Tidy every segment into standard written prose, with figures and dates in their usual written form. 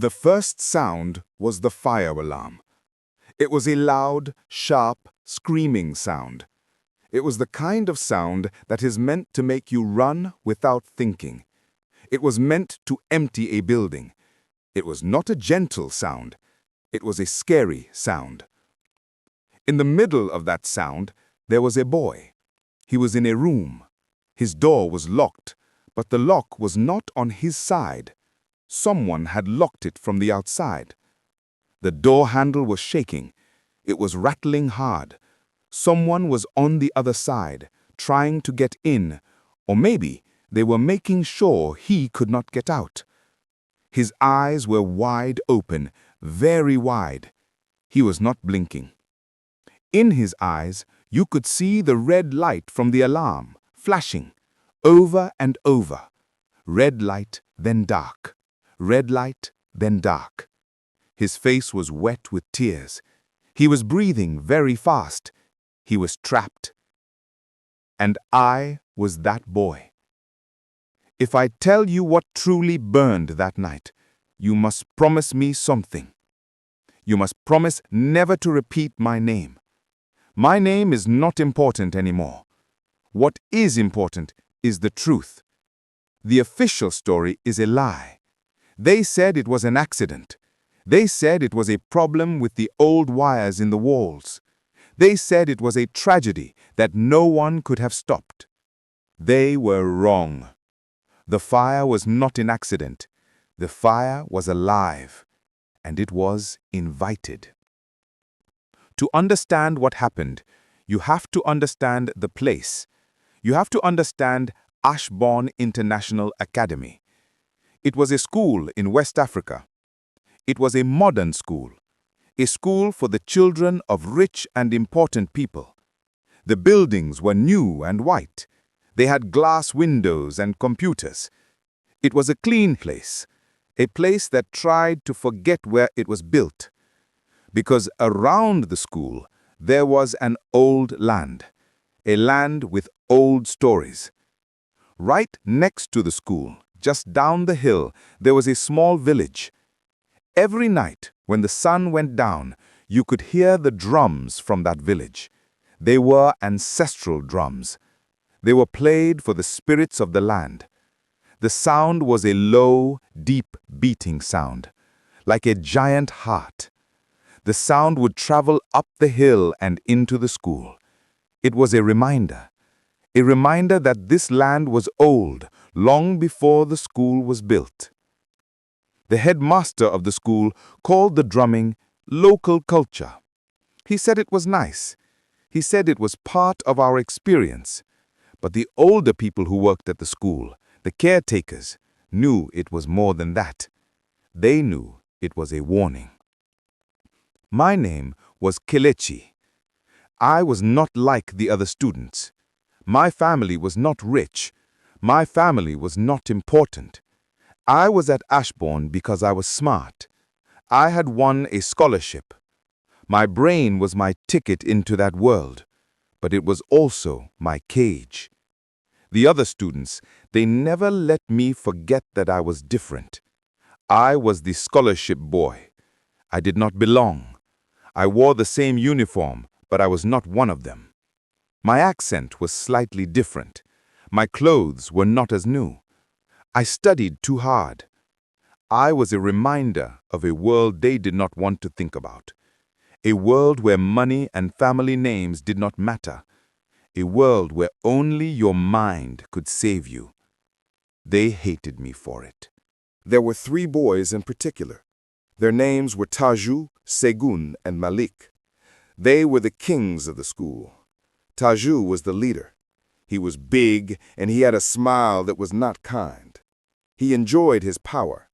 The first sound was the fire alarm. It was a loud, sharp, screaming sound. It was the kind of sound that is meant to make you run without thinking. It was meant to empty a building. It was not a gentle sound. It was a scary sound. In the middle of that sound, there was a boy. He was in a room. His door was locked, but the lock was not on his side. Someone had locked it from the outside. The door handle was shaking. It was rattling hard. Someone was on the other side, trying to get in, or maybe they were making sure he could not get out. His eyes were wide open, very wide. He was not blinking. In his eyes, you could see the red light from the alarm, flashing, over and over. Red light, then dark. Red light, then dark. His face was wet with tears. He was breathing very fast. He was trapped. And I was that boy. If I tell you what truly burned that night, you must promise me something. You must promise never to repeat my name. My name is not important anymore. What is important is the truth. The official story is a lie. They said it was an accident. They said it was a problem with the old wires in the walls. They said it was a tragedy that no one could have stopped. They were wrong. The fire was not an accident. The fire was alive, and it was invited. To understand what happened, you have to understand the place. You have to understand Ashbourne International Academy. It was a school in West Africa. It was a modern school, a school for the children of rich and important people. The buildings were new and white. They had glass windows and computers. It was a clean place, a place that tried to forget where it was built. Because around the school, there was an old land, a land with old stories. Right next to the school, just down the hill, there was a small village. Every night, when the sun went down, you could hear the drums from that village. They were ancestral drums. They were played for the spirits of the land. The sound was a low, deep beating sound, like a giant heart. The sound would travel up the hill and into the school. It was a reminder that this land was old, long before the school was built. The headmaster of the school called the drumming local culture. He said it was nice. He said it was part of our experience. But the older people who worked at the school, the caretakers, knew it was more than that. They knew it was a warning. My name was Kelechi. I was not like the other students. My family was not rich. My family was not important. I was at Ashbourne because I was smart. I had won a scholarship. My brain was my ticket into that world, but it was also my cage. The other students, they never let me forget that I was different. I was the scholarship boy. I did not belong. I wore the same uniform, but I was not one of them. My accent was slightly different. My clothes were not as new. I studied too hard. I was a reminder of a world they did not want to think about. A world where money and family names did not matter. A world where only your mind could save you. They hated me for it. There were 3 boys in particular. Their names were Taju, Segun, and Malik. They were the kings of the school. Taju was the leader. He was big, and he had a smile that was not kind. He enjoyed his power.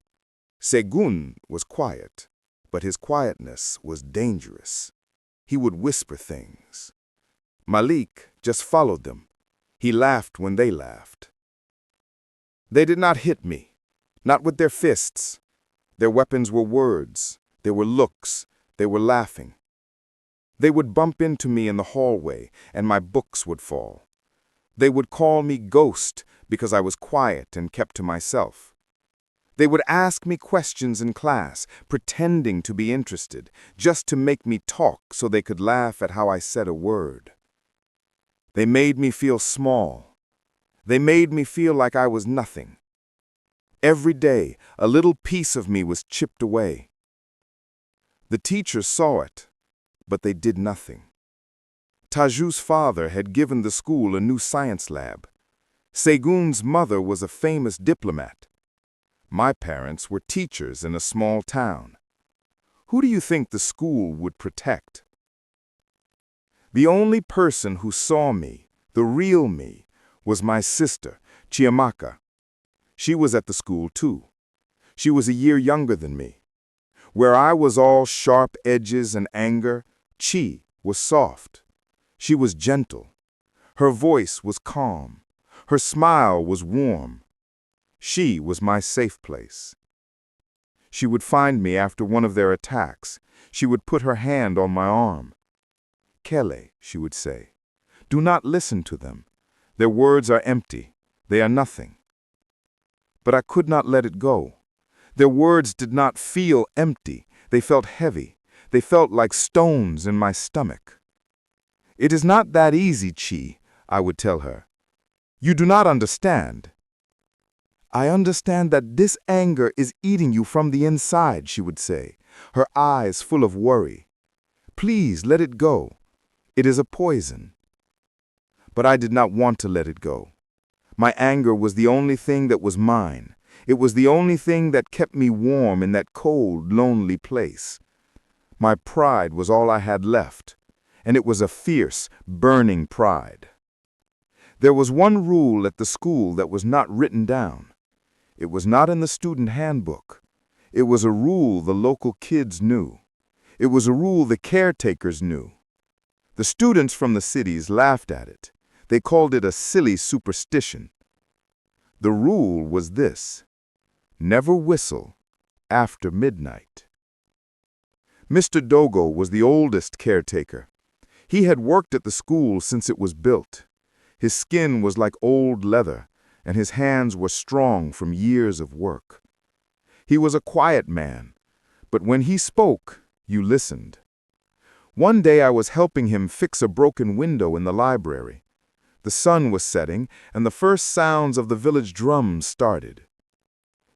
Segun was quiet, but his quietness was dangerous. He would whisper things. Malik just followed them. He laughed when they laughed. They did not hit me, not with their fists. Their weapons were words, they were looks, they were laughing. They would bump into me in the hallway, and my books would fall. They would call me ghost because I was quiet and kept to myself. They would ask me questions in class, pretending to be interested, just to make me talk so they could laugh at how I said a word. They made me feel small. They made me feel like I was nothing. Every day, a little piece of me was chipped away. The teachers saw it, but they did nothing. Taju's father had given the school a new science lab. Segun's mother was a famous diplomat. My parents were teachers in a small town. Who do you think the school would protect? The only person who saw me, the real me, was my sister, Chiamaka. She was at the school too. She was a year younger than me. Where I was all sharp edges and anger, Chi was soft. She was gentle. Her voice was calm. Her smile was warm. She was my safe place. She would find me after one of their attacks. She would put her hand on my arm. Kele, she would say, do not listen to them. Their words are empty. They are nothing. But I could not let it go. Their words did not feel empty. They felt heavy. They felt like stones in my stomach. It is not that easy, Chi, I would tell her. You do not understand. I understand that this anger is eating you from the inside, she would say, her eyes full of worry. Please let it go. It is a poison. But I did not want to let it go. My anger was the only thing that was mine. It was the only thing that kept me warm in that cold, lonely place. My pride was all I had left, and it was a fierce, burning pride. There was one rule at the school that was not written down. It was not in the student handbook. It was a rule the local kids knew. It was a rule the caretakers knew. The students from the cities laughed at it. They called it a silly superstition. The rule was this: never whistle after midnight. Mr. Dogo was the oldest caretaker. He had worked at the school since it was built. His skin was like old leather, and his hands were strong from years of work. He was a quiet man, but when he spoke, you listened. One day I was helping him fix a broken window in the library. The sun was setting, and the first sounds of the village drums started.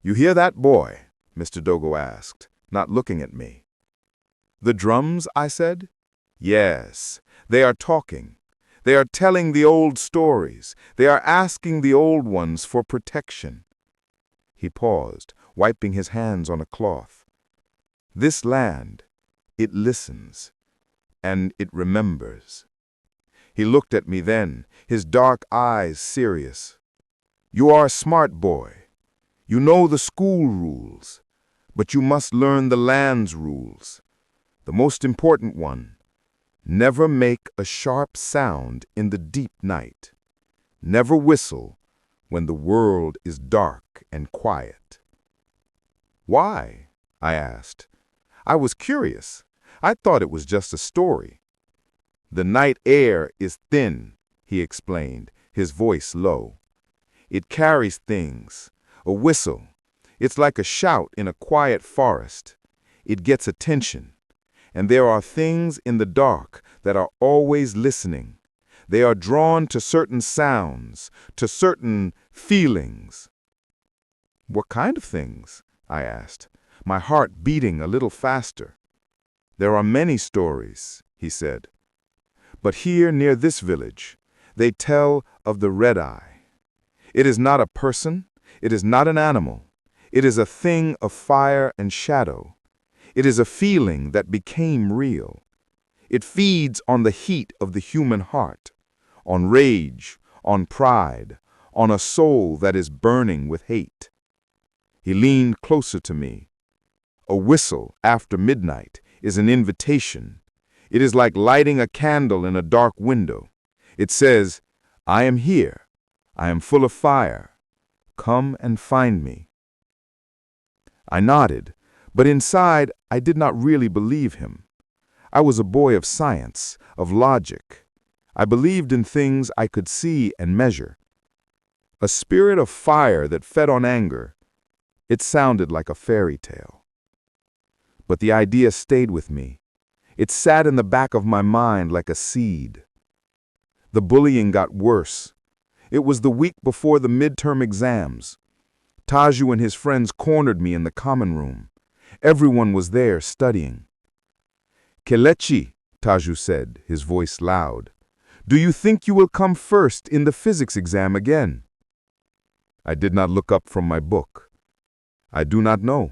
"You hear that, boy?" Mr. Dogo asked, not looking at me. "The drums?" I said. "Yes, they are talking. They are telling the old stories. They are asking the old ones for protection." He paused, wiping his hands on a cloth. "This land, it listens, and it remembers." He looked at me then, his dark eyes serious. "You are a smart boy. You know the school rules, but you must learn the land's rules. The most important one: never make a sharp sound in the deep night. Never whistle when the world is dark and quiet." "Why?" I asked. I was curious. I thought it was just a story. "The night air is thin," he explained, his voice low. "It carries things. A whistle. It's like a shout in a quiet forest. It gets attention. And there are things in the dark that are always listening. They are drawn to certain sounds, to certain feelings." "What kind of things?" I asked, my heart beating a little faster. "There are many stories," he said. "But here near this village, they tell of the red eye. It is not a person. It is not an animal. It is a thing of fire and shadow. It is a feeling that became real. It feeds on the heat of the human heart, on rage, on pride, on a soul that is burning with hate." He leaned closer to me. "A whistle after midnight is an invitation. It is like lighting a candle in a dark window. It says, 'I am here. I am full of fire. Come and find me.'" I nodded, but inside I did not really believe him. I was a boy of science, of logic. I believed in things I could see and measure. A spirit of fire that fed on anger. It sounded like a fairy tale. But the idea stayed with me. It sat in the back of my mind like a seed. The bullying got worse. It was the week before the midterm exams. Taju and his friends cornered me in the common room. Everyone was there studying. Kelechi, Taju said, his voice loud. Do you think you will come first in the physics exam again? I did not look up from my book. I do not know.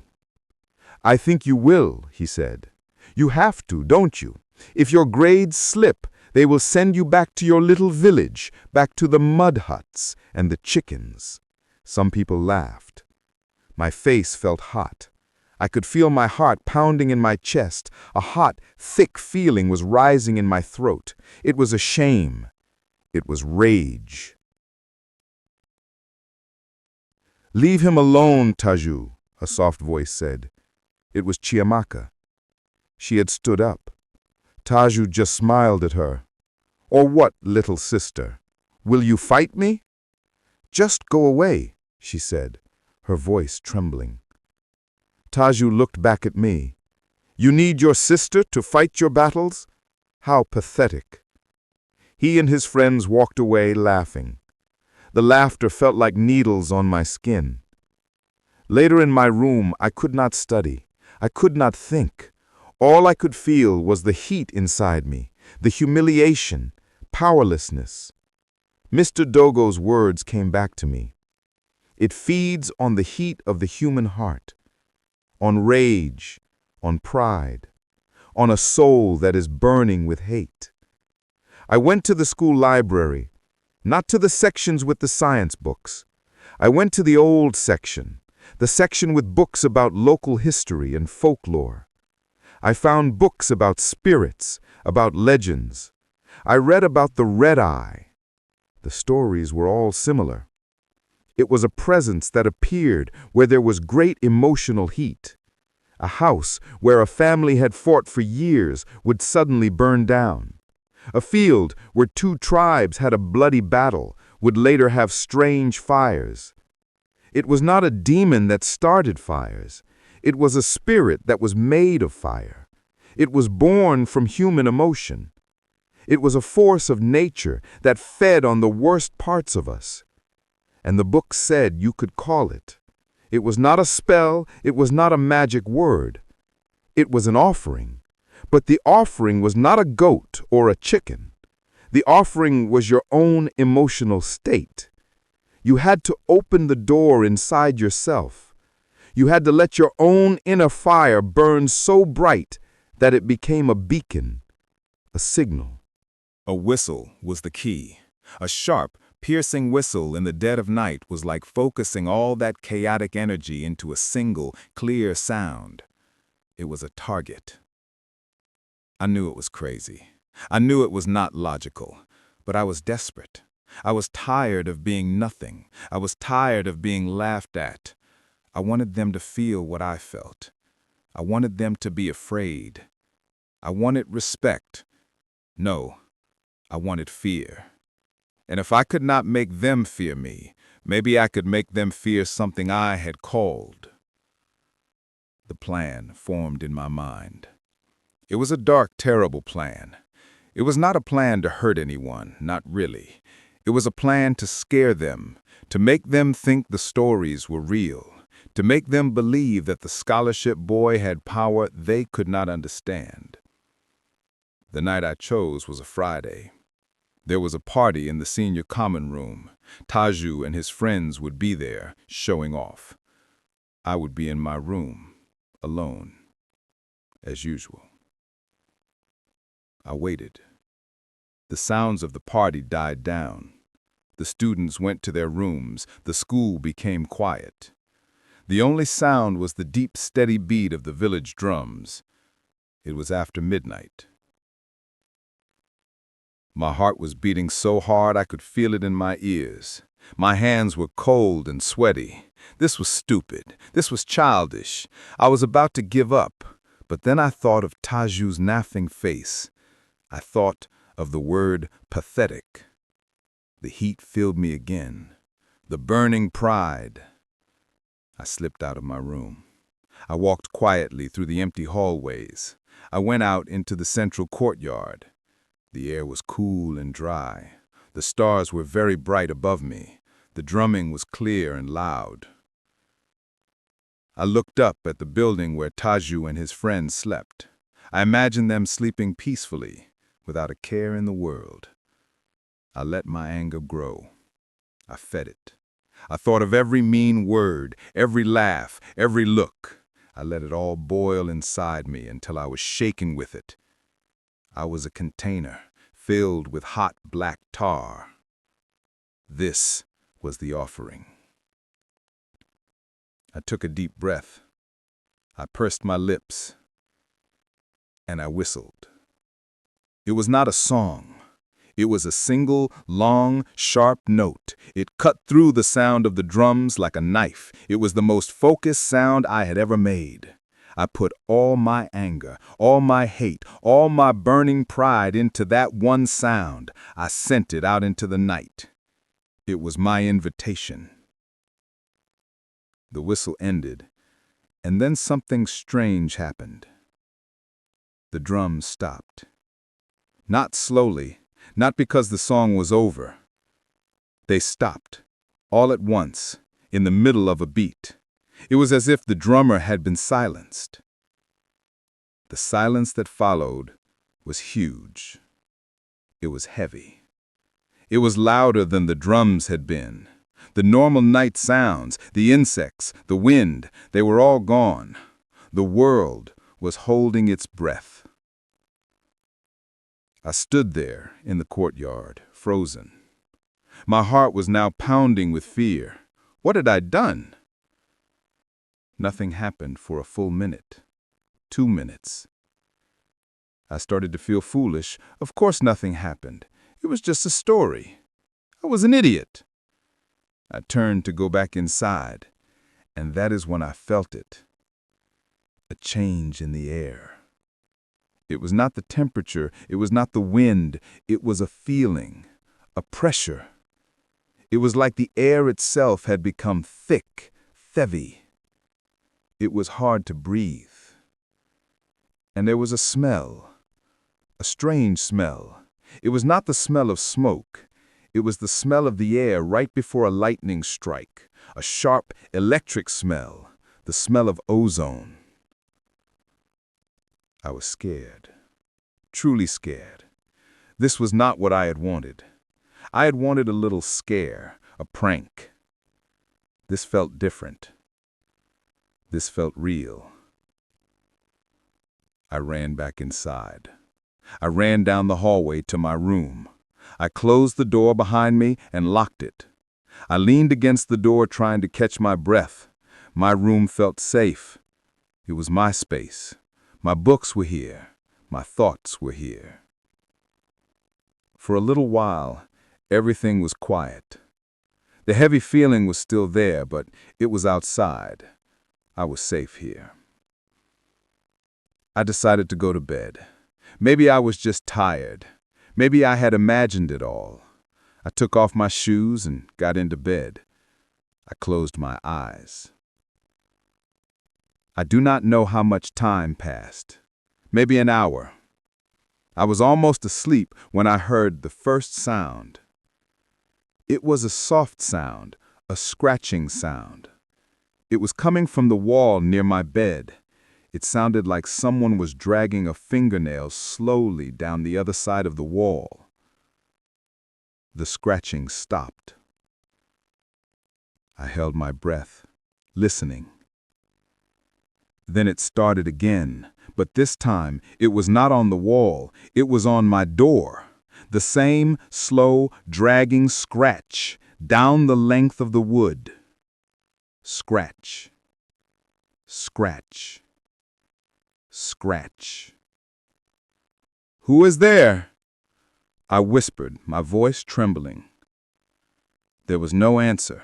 I think you will, he said. You have to, don't you? If your grades slip, they will send you back to your little village, back to the mud huts and the chickens. Some people laughed. My face felt hot. I could feel my heart pounding in my chest. A hot, thick feeling was rising in my throat. It was a shame. It was rage. Leave him alone, Taju, a soft voice said. It was Chiamaka. She had stood up. Taju just smiled at her. Or what, little sister? Will you fight me? Just go away, she said, her voice trembling. Taju looked back at me. You need your sister to fight your battles? How pathetic. He and his friends walked away laughing. The laughter felt like needles on my skin. Later in my room, I could not study. I could not think. All I could feel was the heat inside me, the humiliation, powerlessness. Mr. Dogo's words came back to me. It feeds on the heat of the human heart, on rage, on pride, on a soul that is burning with hate. I went to the school library, not to the sections with the science books. I went to the old section, the section with books about local history and folklore. I found books about spirits, about legends. I read about the red eye. The stories were all similar. It was a presence that appeared where there was great emotional heat. A house where a family had fought for years would suddenly burn down. A field where two tribes had a bloody battle would later have strange fires. It was not a demon that started fires. It was a spirit that was made of fire. It was born from human emotion. It was a force of nature that fed on the worst parts of us. And the book said you could call it. It was not a spell, it was not a magic word. It was an offering. But the offering was not a goat or a chicken. The offering was your own emotional state. You had to open the door inside yourself. You had to let your own inner fire burn so bright that it became a beacon, a signal. A whistle was the key. A sharp, piercing whistle in the dead of night was like focusing all that chaotic energy into a single, clear sound. It was a target. I knew it was crazy. I knew it was not logical, but I was desperate. I was tired of being nothing. I was tired of being laughed at. I wanted them to feel what I felt. I wanted them to be afraid. I wanted respect. No, I wanted fear. And if I could not make them fear me, maybe I could make them fear something I had called. The plan formed in my mind. It was a dark, terrible plan. It was not a plan to hurt anyone, not really. It was a plan to scare them, to make them think the stories were real, to make them believe that the scholarship boy had power they could not understand. The night I chose was a Friday. There was a party in the senior common room. Taju and his friends would be there, showing off. I would be in my room, alone, as usual. I waited. The sounds of the party died down. The students went to their rooms. The school became quiet. The only sound was the deep, steady beat of the village drums. It was after midnight. My heart was beating so hard I could feel it in my ears. My hands were cold and sweaty. This was stupid. This was childish. I was about to give up, but then I thought of Taju's napping face. I thought of the word pathetic. The heat filled me again. The burning pride. I slipped out of my room. I walked quietly through the empty hallways. I went out into the central courtyard. The air was cool and dry. The stars were very bright above me. The drumming was clear and loud. I looked up at the building where Taju and his friends slept. I imagined them sleeping peacefully, without a care in the world. I let my anger grow. I fed it. I thought of every mean word, every laugh, every look. I let it all boil inside me until I was shaken with it. I was a container filled with hot black tar. This was the offering. I took a deep breath. I pursed my lips, and I whistled. It was not a song. It was a single, long, sharp note. It cut through the sound of the drums like a knife. It was the most focused sound I had ever made. I put all my anger, all my hate, all my burning pride into that one sound. I sent it out into the night. It was my invitation. The whistle ended, and then something strange happened. The drums stopped. Not slowly, not because the song was over. They stopped, all at once, in the middle of a beat. It was as if the drummer had been silenced. The silence that followed was huge. It was heavy. It was louder than the drums had been. The normal night sounds, the insects, the wind, they were all gone. The world was holding its breath. I stood there in the courtyard, frozen. My heart was now pounding with fear. What had I done? Nothing happened for a full minute, 2 minutes. I started to feel foolish. Of course nothing happened. It was just a story. I was an idiot. I turned to go back inside, and that is when I felt it. A change in the air. It was not the temperature, it was not the wind, it was a feeling, a pressure. It was like the air itself had become thick, heavy. It was hard to breathe. And there was a smell, a strange smell. It was not the smell of smoke. It was the smell of the air right before a lightning strike, a sharp, electric smell, the smell of ozone. I was scared, truly scared. This was not what I had wanted. I had wanted a little scare, a prank. This felt different. This felt real. I ran back inside. I ran down the hallway to my room. I closed the door behind me and locked it. I leaned against the door trying to catch my breath. My room felt safe. It was my space. My books were here. My thoughts were here. For a little while, everything was quiet. The heavy feeling was still there, but it was outside. I was safe here. I decided to go to bed. Maybe I was just tired. Maybe I had imagined it all. I took off my shoes and got into bed. I closed my eyes. I do not know how much time passed. Maybe an hour. I was almost asleep when I heard the first sound. It was a soft sound, a scratching sound. It was coming from the wall near my bed. It sounded like someone was dragging a fingernail slowly down the other side of the wall. The scratching stopped. I held my breath, listening. Then it started again, but this time it was not on the wall, it was on my door. The same slow, dragging scratch down the length of the wood. Scratch. Scratch. Scratch. "Who is there?" I whispered, my voice trembling. There was no answer.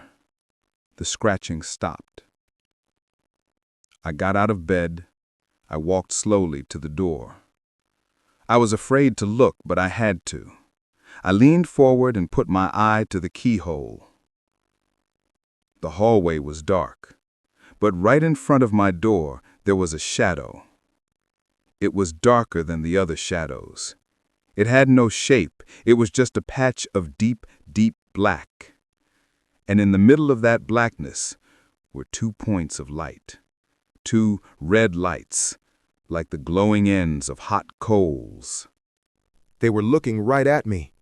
The scratching stopped. I got out of bed. I walked slowly to the door. I was afraid to look, but I had to. I leaned forward and put my eye to the keyhole. The hallway was dark. but right in front of my door there was a shadow. It was darker than the other shadows. It had no shape, it was just a patch of deep, deep black. And in the middle of that blackness were 2 points of light. 2 red lights, like the glowing ends of hot coals. They were looking right at me.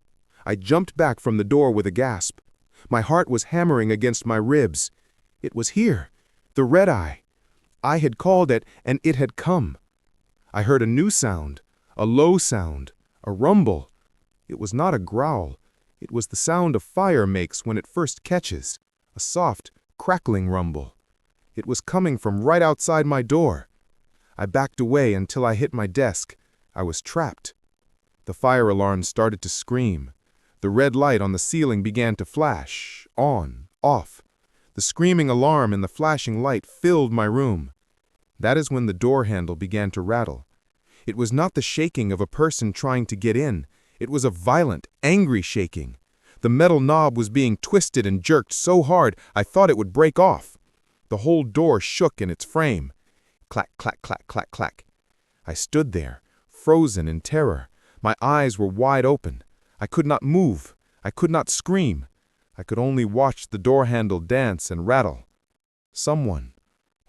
I jumped back from the door with a gasp. My heart was hammering against my ribs. It was here, the red eye. I had called it, and it had come. I heard a new sound, a low sound, a rumble. It was not a growl. It was the sound a fire makes when it first catches, a soft, crackling rumble. It was coming from right outside my door. I backed away until I hit my desk. I was trapped. The fire alarm started to scream. The red light on the ceiling began to flash, on, off. The screaming alarm and the flashing light filled my room. That is when the door handle began to rattle. It was not the shaking of a person trying to get in. It was a violent, angry shaking. The metal knob was being twisted and jerked so hard I thought it would break off. The whole door shook in its frame. Clack, clack, clack, clack, clack. I stood there, frozen in terror. My eyes were wide open. I could not move. I could not scream. I could only watch the door handle dance and rattle. Someone,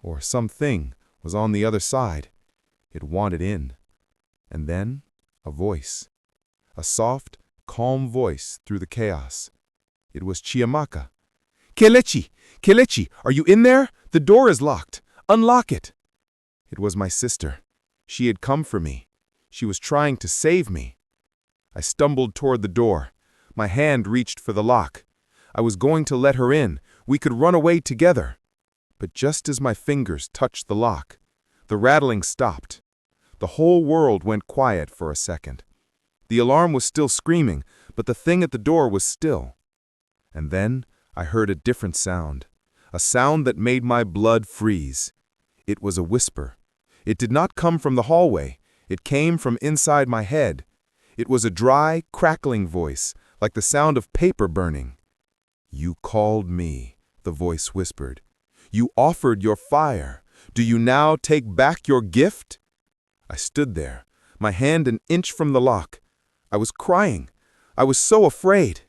or something, was on the other side. It wanted in. And then, a voice. A soft, calm voice through the chaos. It was Chiamaka. "Kelechi! Kelechi! Are you in there? The door is locked. Unlock it!" It was my sister. She had come for me. She was trying to save me. I stumbled toward the door. My hand reached for the lock. I was going to let her in. We could run away together. But just as my fingers touched the lock, the rattling stopped. The whole world went quiet for a second. The alarm was still screaming, but the thing at the door was still. And then I heard a different sound, a sound that made my blood freeze. It was a whisper. It did not come from the hallway. It came from inside my head. It was a dry, crackling voice, like the sound of paper burning. "You called me," the voice whispered. "You offered your fire. Do you now take back your gift?" I stood there, my hand an inch from the lock. I was crying. I was so afraid.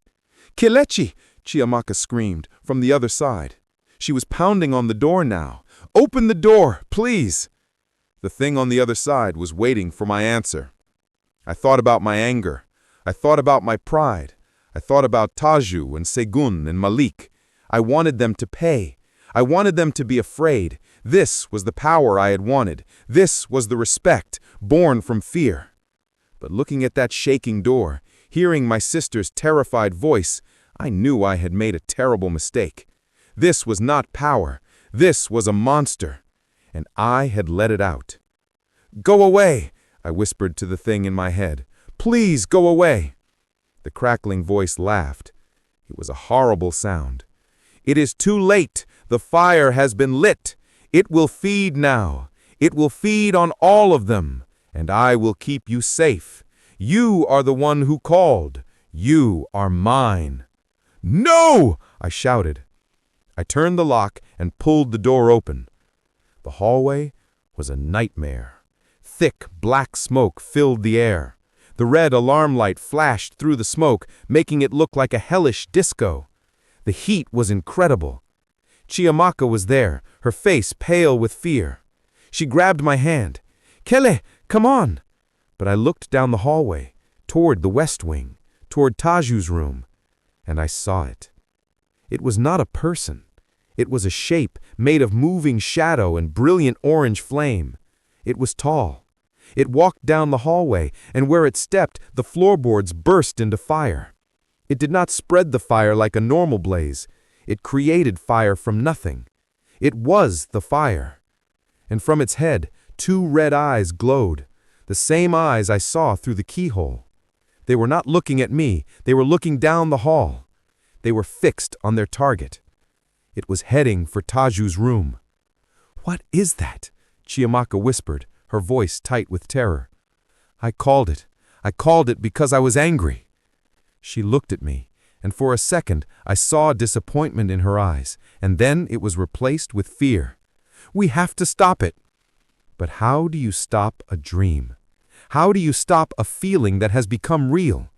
"Kelechi!" Chiamaka screamed from the other side. She was pounding on the door now. "Open the door, please!" The thing on the other side was waiting for my answer. I thought about my anger. I thought about my pride. I thought about Taju and Segun and Malik. I wanted them to pay. I wanted them to be afraid. This was the power I had wanted. This was the respect, born from fear. But looking at that shaking door, hearing my sister's terrified voice, I knew I had made a terrible mistake. This was not power. This was a monster. And I had let it out. "Go away," I whispered to the thing in my head. "Please go away." The crackling voice laughed. It was a horrible sound. "It is too late. The fire has been lit. It will feed now. It will feed on all of them. And I will keep you safe. You are the one who called. You are mine." "No!" I shouted. I turned the lock and pulled the door open. The hallway was a nightmare. Thick, black smoke filled the air. The red alarm light flashed through the smoke, making it look like a hellish disco. The heat was incredible. Chiamaka was there, her face pale with fear. She grabbed my hand. "Kele, come on!" But I looked down the hallway, toward the west wing, toward Taju's room, and I saw it. It was not a person. It was a shape made of moving shadow and brilliant orange flame. It was tall. It walked down the hallway, and where it stepped, the floorboards burst into fire. It did not spread the fire like a normal blaze. It created fire from nothing. It was the fire. And from its head, 2 red eyes glowed, the same eyes I saw through the keyhole. They were not looking at me. They were looking down the hall. They were fixed on their target. It was heading for Taju's room. "What is that?" Chiamaka whispered, her voice tight with terror. "I called it. I called it because I was angry." She looked at me, and for a second I saw disappointment in her eyes, and then it was replaced with fear. We have to stop it." But how do you stop a dream? How do you stop a feeling that has become real?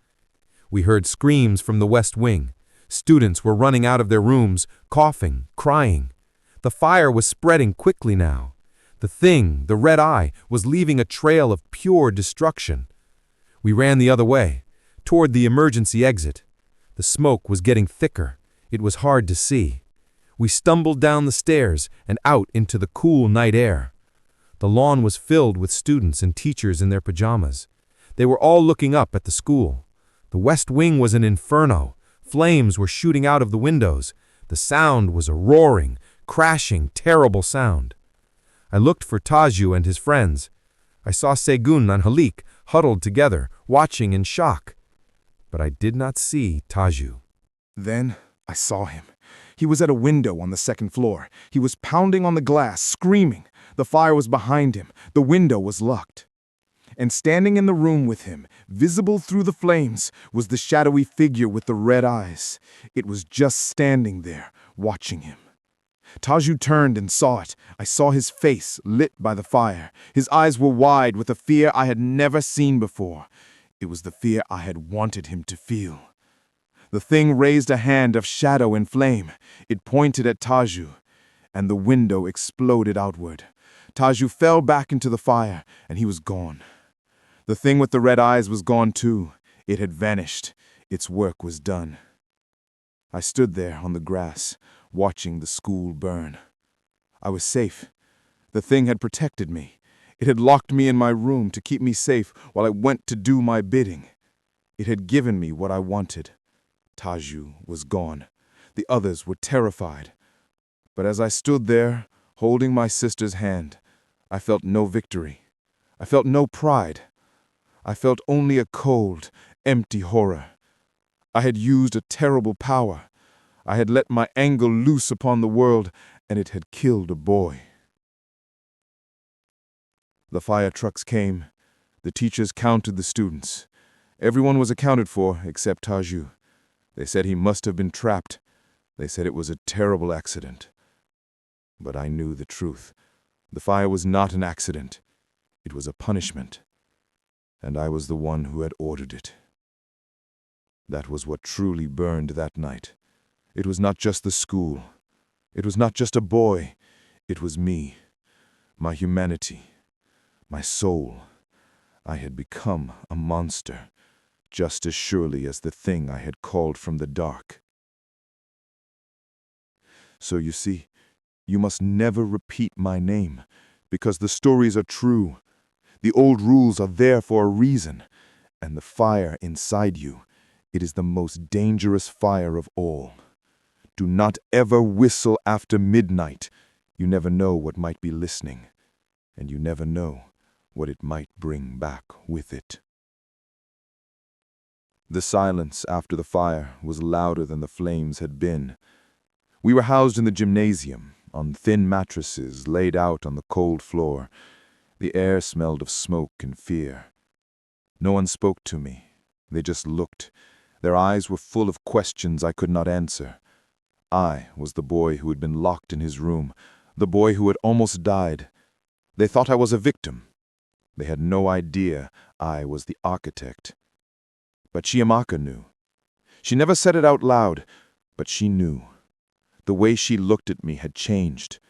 We heard screams from the West Wing. Students were running out of their rooms, coughing, crying. The fire was spreading quickly now. The thing, the red eye, was leaving a trail of pure destruction. We ran the other way, toward the emergency exit. The smoke was getting thicker. It was hard to see. We stumbled down the stairs and out into the cool night air. The lawn was filled with students and teachers in their pajamas. They were all looking up at the school. The West Wing was an inferno. Flames were shooting out of the windows. The sound was a roaring, crashing, terrible sound. I looked for Taju and his friends. I saw Segun and Halik huddled together, watching in shock. But I did not see Taju. Then I saw him. He was at a window on the second floor. He was pounding on the glass, screaming. The fire was behind him. The window was locked. And standing in the room with him, visible through the flames, was the shadowy figure with the red eyes. It was just standing there, watching him. Taju turned and saw it. I saw his face lit by the fire. His eyes were wide with a fear I had never seen before. It was the fear I had wanted him to feel. The thing raised a hand of shadow and flame. It pointed at Taju, and the window exploded outward. Taju fell back into the fire, and he was gone. The thing with the red eyes was gone too. It had vanished. Its work was done. I stood there on the grass, watching the school burn. I was safe. The thing had protected me. It had locked me in my room to keep me safe while I went to do my bidding. It had given me what I wanted. Taju was gone. The others were terrified. But as I stood there, holding my sister's hand, I felt no victory. I felt no pride. I felt only a cold, empty horror. I had used a terrible power. I had let my anger loose upon the world, and it had killed a boy. The fire trucks came. The teachers counted the students. Everyone was accounted for except Taju. They said he must have been trapped. They said it was a terrible accident. But I knew the truth. The fire was not an accident. It was a punishment. And I was the one who had ordered it. That was what truly burned that night. It was not just the school. It was not just a boy. It was me, my humanity, my soul. I had become a monster, just as surely as the thing I had called from the dark. So you see, you must never repeat my name, because the stories are true. The old rules are there for a reason, and the fire inside you, it is the most dangerous fire of all. Do not ever whistle after midnight. You never know what might be listening, and you never know what it might bring back with it. The silence after the fire was louder than the flames had been. We were housed in the gymnasium, on thin mattresses laid out on the cold floor. The air smelled of smoke and fear. No one spoke to me. They just looked. Their eyes were full of questions I could not answer. I was the boy who had been locked in his room, the boy who had almost died. They thought I was a victim. They had no idea I was the architect. But Chiamaka knew. She never said it out loud, but she knew. The way she looked at me had changed.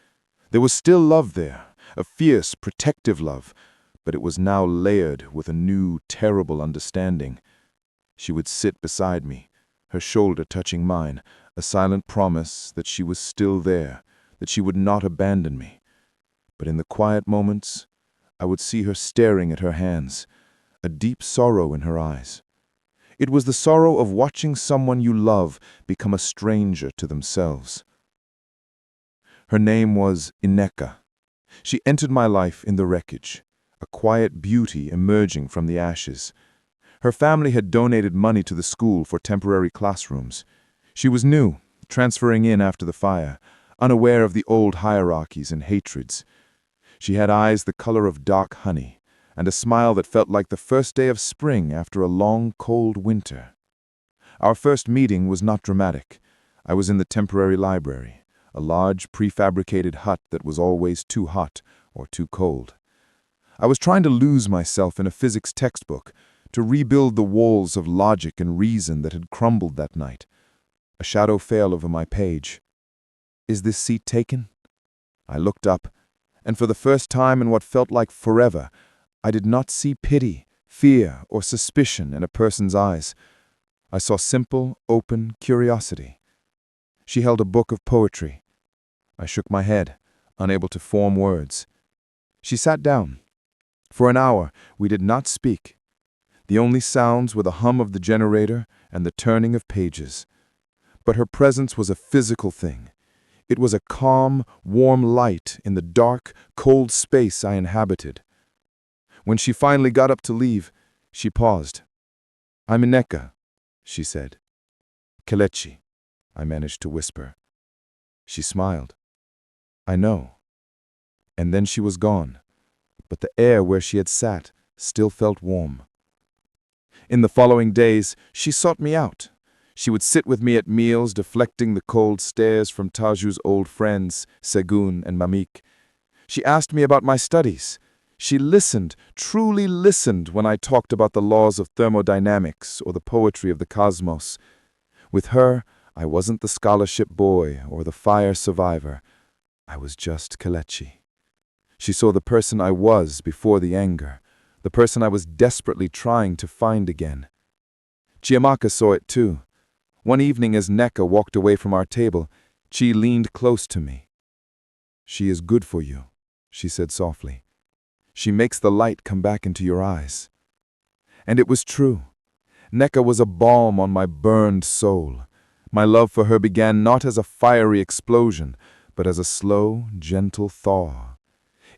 There was still love there, a fierce, protective love, but it was now layered with a new, terrible understanding. She would sit beside me, her shoulder touching mine, a silent promise that she was still there, that she would not abandon me. But in the quiet moments, I would see her staring at her hands, a deep sorrow in her eyes. It was the sorrow of watching someone you love become a stranger to themselves. Her name was Ineka. She entered my life in the wreckage, a quiet beauty emerging from the ashes. Her family had donated money to the school for temporary classrooms. She was new, transferring in after the fire, unaware of the old hierarchies and hatreds. She had eyes the color of dark honey, and a smile that felt like the first day of spring after a long, cold winter. Our first meeting was not dramatic. I was in the temporary library, a large prefabricated hut that was always too hot or too cold. I was trying to lose myself in a physics textbook, to rebuild the walls of logic and reason that had crumbled that night. A shadow fell over my page. "Is this seat taken?" I looked up, and for the first time in what felt like forever, I did not see pity, fear, or suspicion in a person's eyes. I saw simple, open curiosity. She held a book of poetry. I shook my head, unable to form words. She sat down. For an hour, we did not speak. The only sounds were the hum of the generator and the turning of pages. But her presence was a physical thing. It was a calm, warm light in the dark, cold space I inhabited. When she finally got up to leave, she paused. "I'm Ineka," she said. "Kelechi," I managed to whisper. She smiled. "I know." And then she was gone, but the air where she had sat still felt warm. In the following days, she sought me out. She would sit with me at meals, deflecting the cold stares from Taju's old friends, Segun and Mamik. She asked me about my studies. She listened, truly listened, when I talked about the laws of thermodynamics or the poetry of the cosmos. With her, I wasn't the scholarship boy or the fire survivor. I was just Kelechi. She saw the person I was before the anger, the person I was desperately trying to find again. Chiamaka saw it too. One evening as Neka walked away from our table, Chi leaned close to me. "She is good for you," she said softly. "She makes the light come back into your eyes." And it was true. Neka was a balm on my burned soul. My love for her began not as a fiery explosion, but as a slow, gentle thaw.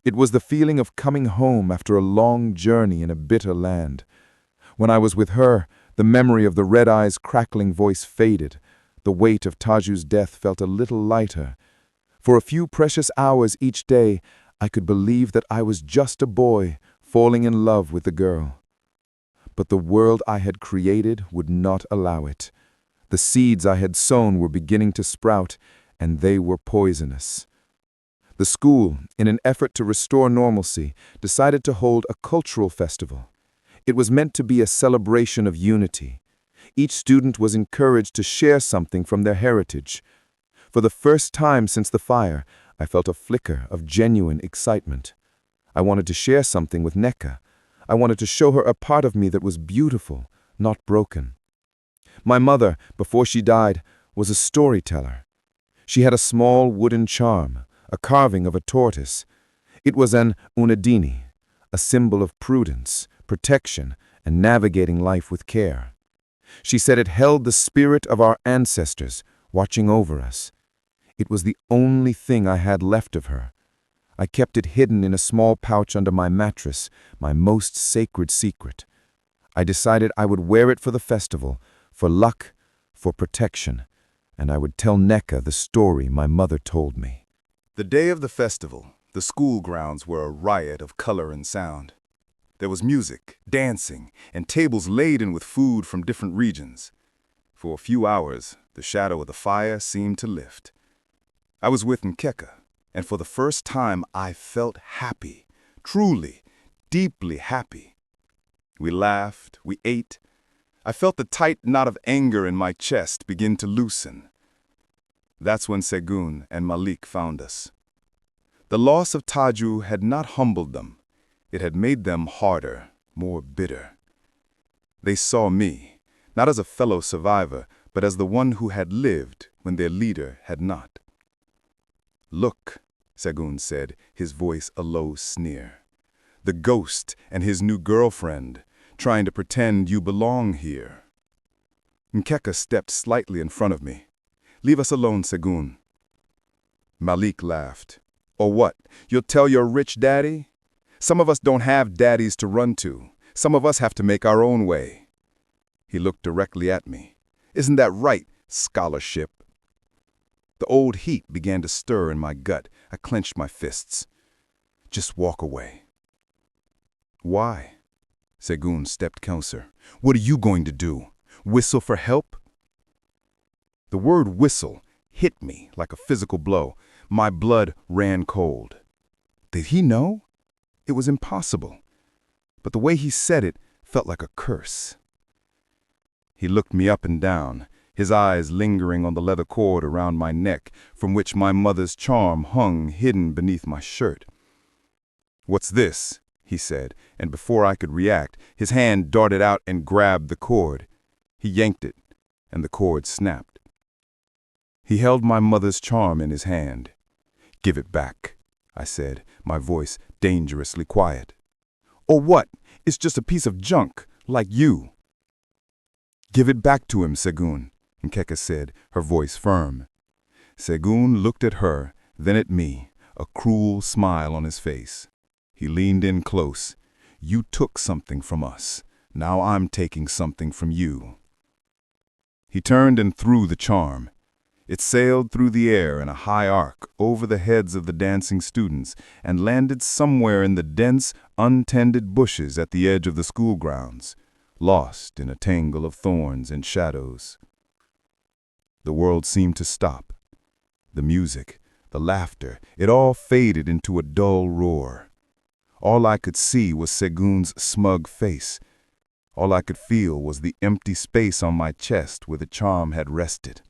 It was the feeling of coming home after a long journey in a bitter land. When I was with her, the memory of the red eyes' crackling voice faded. The weight of Taju's death felt a little lighter. For a few precious hours each day, I could believe that I was just a boy falling in love with the girl. But the world I had created would not allow it. The seeds I had sown were beginning to sprout, and they were poisonous. The school, in an effort to restore normalcy, decided to hold a cultural festival. It was meant to be a celebration of unity. Each student was encouraged to share something from their heritage. For the first time since the fire, I felt a flicker of genuine excitement. I wanted to share something with Neka. I wanted to show her a part of me that was beautiful, not broken. My mother, before she died, was a storyteller. She had a small wooden charm, a carving of a tortoise. It was an unadini, a symbol of prudence, protection, and navigating life with care. She said it held the spirit of our ancestors, watching over us. It was the only thing I had left of her. I kept it hidden in a small pouch under my mattress, my most sacred secret. I decided I would wear it for the festival, for luck, for protection, and I would tell Neka the story my mother told me. The day of the festival, the school grounds were a riot of color and sound. There was music, dancing, and tables laden with food from different regions. For a few hours, the shadow of the fire seemed to lift. I was with Nkeka, and for the first time I felt happy, truly, deeply happy. We laughed, we ate. I felt the tight knot of anger in my chest begin to loosen. That's when Segun and Malik found us. The loss of Taju had not humbled them. It had made them harder, more bitter. They saw me, not as a fellow survivor, but as the one who had lived when their leader had not. "Look," Segun said, his voice a low sneer. "The ghost and his new girlfriend, trying to pretend you belong here." Nkeka stepped slightly in front of me. "Leave us alone, Segun." Malik laughed. "Or what? You'll tell your rich daddy? Some of us don't have daddies to run to. Some of us have to make our own way." He looked directly at me. "Isn't that right, scholarship?" The old heat began to stir in my gut. I clenched my fists. "Just walk away." "Why?" Segun stepped closer. "What are you going to do? Whistle for help?" The word whistle hit me like a physical blow. My blood ran cold. Did he know? It was impossible. But the way he said it felt like a curse. He looked me up and down, his eyes lingering on the leather cord around my neck, from which my mother's charm hung hidden beneath my shirt. "What's this?" he said, and before I could react, his hand darted out and grabbed the cord. He yanked it, and the cord snapped. He held my mother's charm in his hand. "Give it back," I said, my voice dangerously quiet. "Or what? It's just a piece of junk, like you." "Give it back to him, Segun," Nkeka said, her voice firm. Segun looked at her, then at me, a cruel smile on his face. He leaned in close. "You took something from us. Now I'm taking something from you." He turned and threw the charm. It sailed through the air in a high arc over the heads of the dancing students and landed somewhere in the dense, untended bushes at the edge of the school grounds, lost in a tangle of thorns and shadows. The world seemed to stop. The music, the laughter, it all faded into a dull roar. All I could see was Segun's smug face. All I could feel was the empty space on my chest where the charm had rested.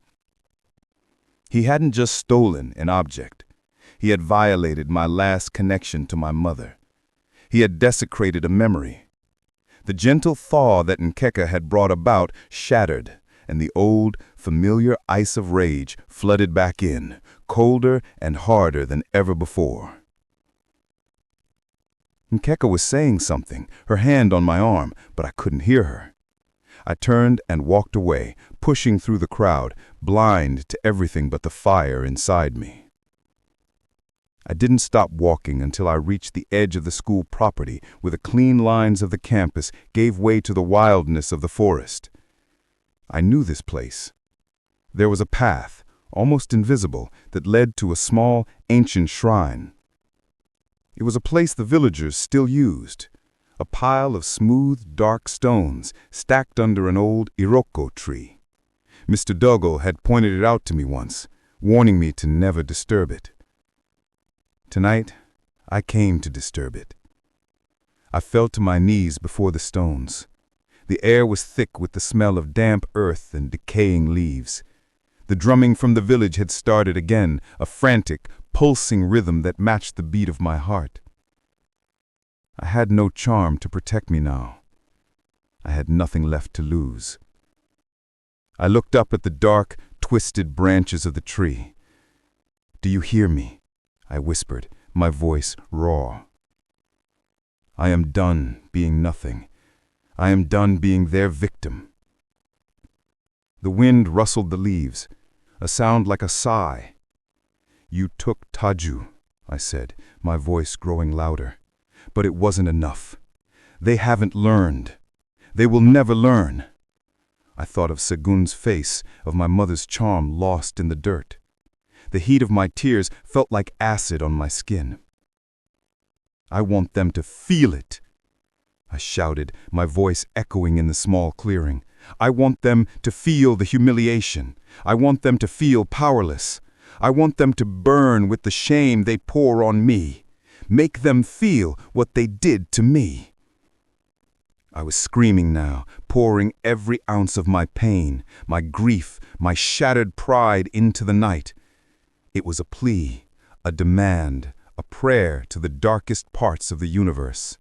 He hadn't just stolen an object. He had violated my last connection to my mother. He had desecrated a memory. The gentle thaw that Nkeka had brought about shattered, and the old, familiar ice of rage flooded back in, colder and harder than ever before. Nkeka was saying something, her hand on my arm, but I couldn't hear her. I turned and walked away, pushing through the crowd, blind to everything but the fire inside me. I didn't stop walking until I reached the edge of the school property, where the clean lines of the campus gave way to the wildness of the forest. I knew this place. There was a path, almost invisible, that led to a small, ancient shrine. It was a place the villagers still used, a pile of smooth, dark stones stacked under an old iroko tree. Mr. Dogo had pointed it out to me once, warning me to never disturb it. Tonight, I came to disturb it. I fell to my knees before the stones. The air was thick with the smell of damp earth and decaying leaves. The drumming from the village had started again, a frantic, pulsing rhythm that matched the beat of my heart. I had no charm to protect me now. I had nothing left to lose. I looked up at the dark, twisted branches of the tree. "Do you hear me?" I whispered, my voice raw. "I am done being nothing. I am done being their victim." The wind rustled the leaves, a sound like a sigh. "You took Taju," I said, my voice growing louder. "But it wasn't enough. They haven't learned. They will never learn." I thought of Segun's face, of my mother's charm lost in the dirt. The heat of my tears felt like acid on my skin. "I want them to feel it," I shouted, my voice echoing in the small clearing. "I want them to feel the humiliation. I want them to feel powerless. I want them to burn with the shame they pour on me. Make them feel what they did to me." I was screaming now, pouring every ounce of my pain, my grief, my shattered pride into the night. It was a plea, a demand, a prayer to the darkest parts of the universe.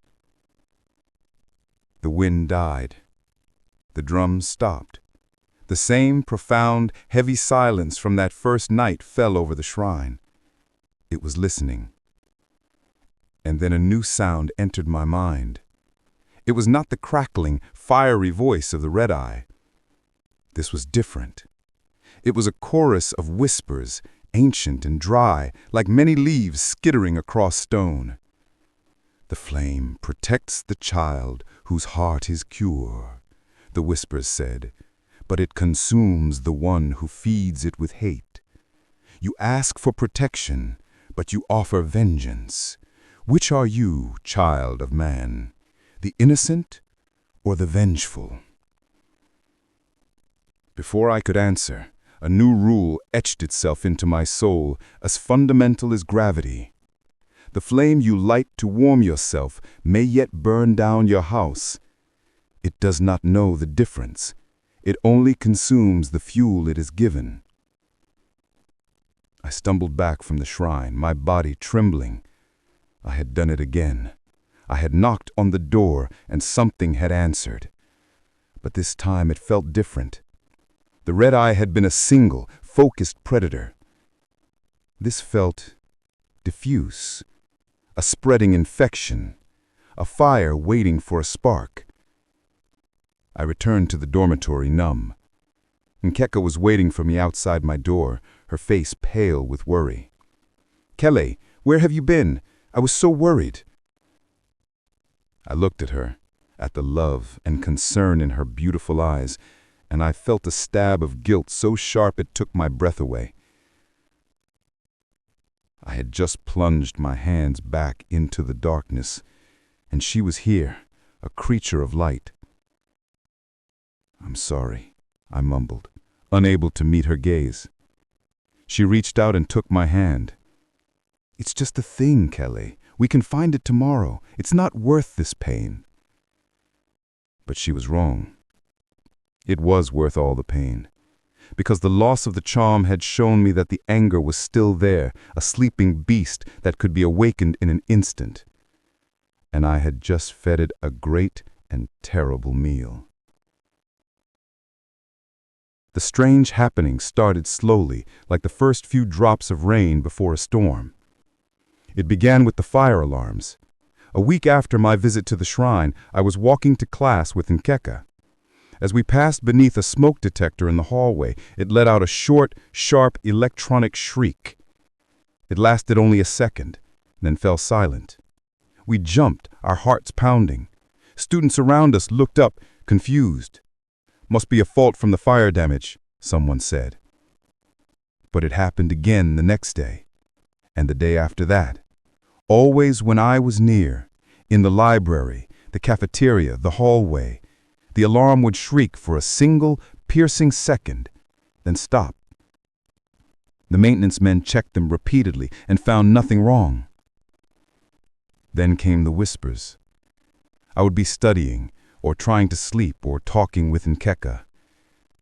The wind died. The drums stopped. The same profound, heavy silence from that first night fell over the shrine. It was listening. And then a new sound entered my mind. It was not the crackling, fiery voice of the red-eye. This was different. It was a chorus of whispers, ancient and dry, like many leaves skittering across stone. "The flame protects the child whose heart is pure," the whispers said, "but it consumes the one who feeds it with hate. You ask for protection, but you offer vengeance. Which are you, child of man, the innocent or the vengeful?" Before I could answer, A new rule etched itself into my soul, as fundamental as gravity. The flame you light to warm yourself may yet burn down your house. It does not know the difference. It only consumes the fuel it is given. I stumbled back from the shrine, my body trembling. I had done it again. I had knocked on the door, and something had answered. But this time it felt different. The red eye had been a single, focused predator. This felt diffuse, a spreading infection, a fire waiting for a spark. I returned to the dormitory numb. Nkeka was waiting for me outside my door, her face pale with worry. "Kele, where have you been? I was so worried." I looked at her, at the love and concern in her beautiful eyes, and I felt a stab of guilt so sharp it took my breath away. I had just plunged my hands back into the darkness, and she was here, a creature of light. "I'm sorry," I mumbled, unable to meet her gaze. She reached out and took my hand. "It's just a thing, Kelly. We can find it tomorrow. It's not worth this pain." But she was wrong. It was worth all the pain, because the loss of the charm had shown me that the anger was still there, a sleeping beast that could be awakened in an instant. And I had just fed it a great and terrible meal. The strange happening started slowly, like the first few drops of rain before a storm. It began with the fire alarms. A week after my visit to the shrine, I was walking to class with Nkeka. As we passed beneath a smoke detector in the hallway, it let out a short, sharp electronic shriek. It lasted only a second, then fell silent. We jumped, our hearts pounding. Students around us looked up, confused. "Must be a fault from the fire damage," someone said. But it happened again the next day, and the day after that. Always when I was near, in the library, the cafeteria, the hallway, the alarm would shriek for a single, piercing second, then stop. The maintenance men checked them repeatedly and found nothing wrong. Then came the whispers. I would be studying, or trying to sleep, or talking with Nkeka,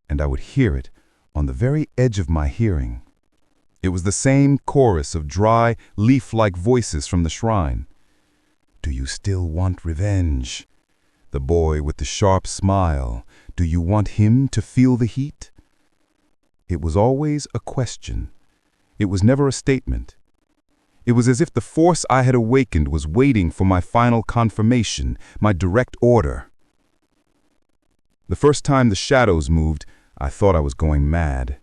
and I would hear it on the very edge of my hearing. It was the same chorus of dry, leaf-like voices from the shrine. "Do you still want revenge? The boy with the sharp smile, do you want him to feel the heat?" It was always a question. It was never a statement. It was as if the force I had awakened was waiting for my final confirmation, my direct order. The first time the shadows moved, I thought I was going mad.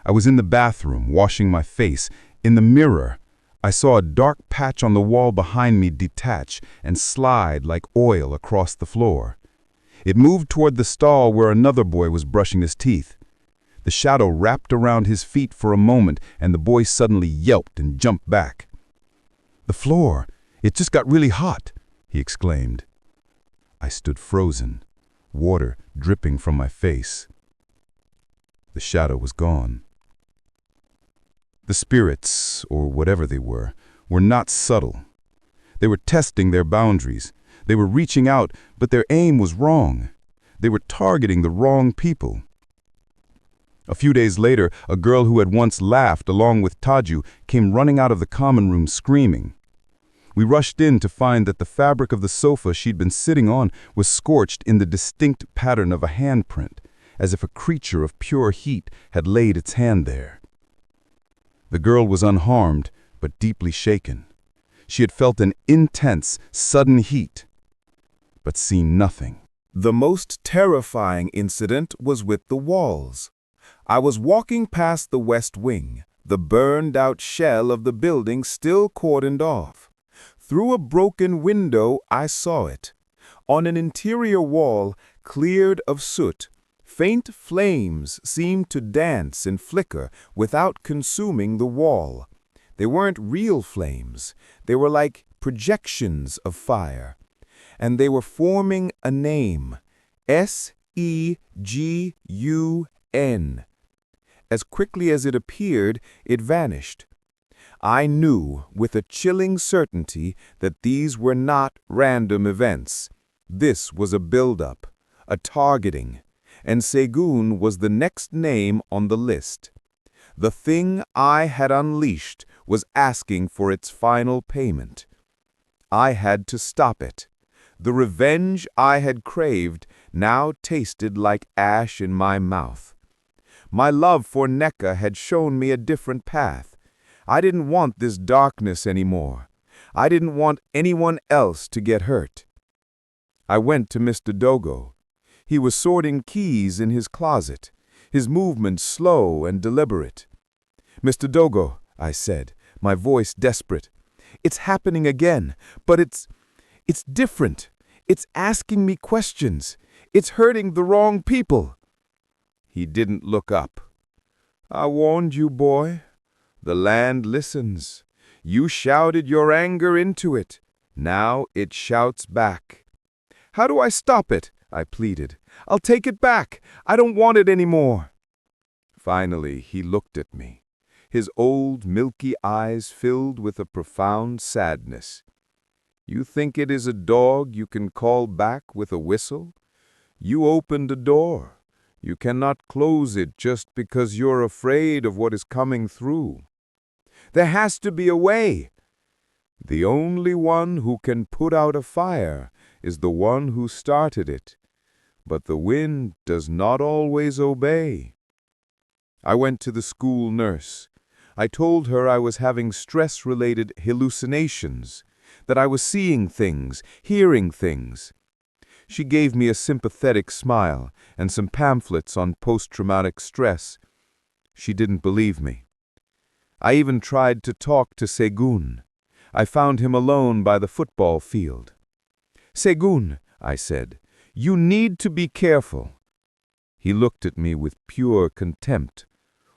I was in the bathroom, washing my face. In the mirror, I saw a dark patch on the wall behind me detach and slide like oil across the floor. It moved toward the stall where another boy was brushing his teeth. The shadow wrapped around his feet for a moment, and the boy suddenly yelped and jumped back. "The floor, it just got really hot," he exclaimed. I stood frozen, water dripping from my face. The shadow was gone. The spirits, or whatever they were not subtle. They were testing their boundaries. They were reaching out, but their aim was wrong. They were targeting the wrong people. A few days later, a girl who had once laughed along with Taju came running out of the common room screaming. We rushed in to find that the fabric of the sofa she'd been sitting on was scorched in the distinct pattern of a handprint, as if a creature of pure heat had laid its hand there. The girl was unharmed, but deeply shaken. She had felt an intense, sudden heat, but seen nothing. The most terrifying incident was with the walls. I was walking past the west wing, the burned-out shell of the building still cordoned off. Through a broken window, I saw it. On an interior wall, cleared of soot, faint flames seemed to dance and flicker without consuming the wall. They weren't real flames. They were like projections of fire. And they were forming a name, S-E-G-U-N. As quickly as it appeared, it vanished. I knew with a chilling certainty that these were not random events. This was a build-up, a targeting, and Segun was the next name on the list. The thing I had unleashed was asking for its final payment. I had to stop it. The revenge I had craved now tasted like ash in my mouth. My love for Neka had shown me a different path. I didn't want this darkness anymore. I didn't want anyone else to get hurt. I went to Mr. Dogo. He was sorting keys in his closet, his movements slow and deliberate. "Mr. Dogo," I said, my voice desperate, "it's happening again, but it's different. It's asking me questions. It's hurting the wrong people." He didn't look up. "I warned you, boy. The land listens. You shouted your anger into it. Now it shouts back." "How do I stop it?" I pleaded. "I'll take it back. I don't want it anymore." Finally, he looked at me. His old, milky eyes filled with a profound sadness. "You think it is a dog you can call back with a whistle? You opened a door. You cannot close it just because you're afraid of what is coming through. There has to be a way. The only one who can put out a fire is the one who started it. But the wind does not always obey." I went to the school nurse. I told her I was having stress-related hallucinations, that I was seeing things, hearing things. She gave me a sympathetic smile and some pamphlets on post-traumatic stress. She didn't believe me. I even tried to talk to Segun. I found him alone by the football field. "Segun," I said, "you need to be careful." He looked at me with pure contempt.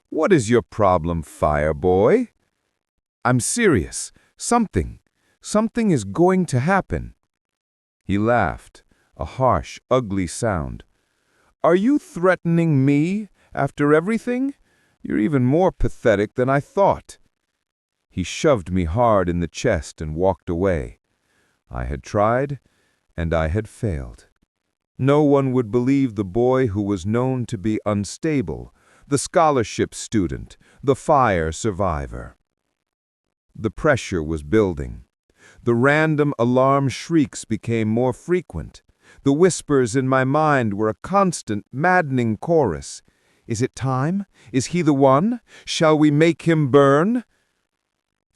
"What is your problem, fire boy?" "I'm serious. Something is going to happen." He laughed, a harsh, ugly sound. "Are you threatening me after everything? You're even more pathetic than I thought." He shoved me hard in the chest and walked away. I had tried, and I had failed. No one would believe the boy who was known to be unstable, the scholarship student, the fire survivor. The pressure was building. The random alarm shrieks became more frequent. The whispers in my mind were a constant, maddening chorus. "Is it time? Is he the one? Shall we make him burn?"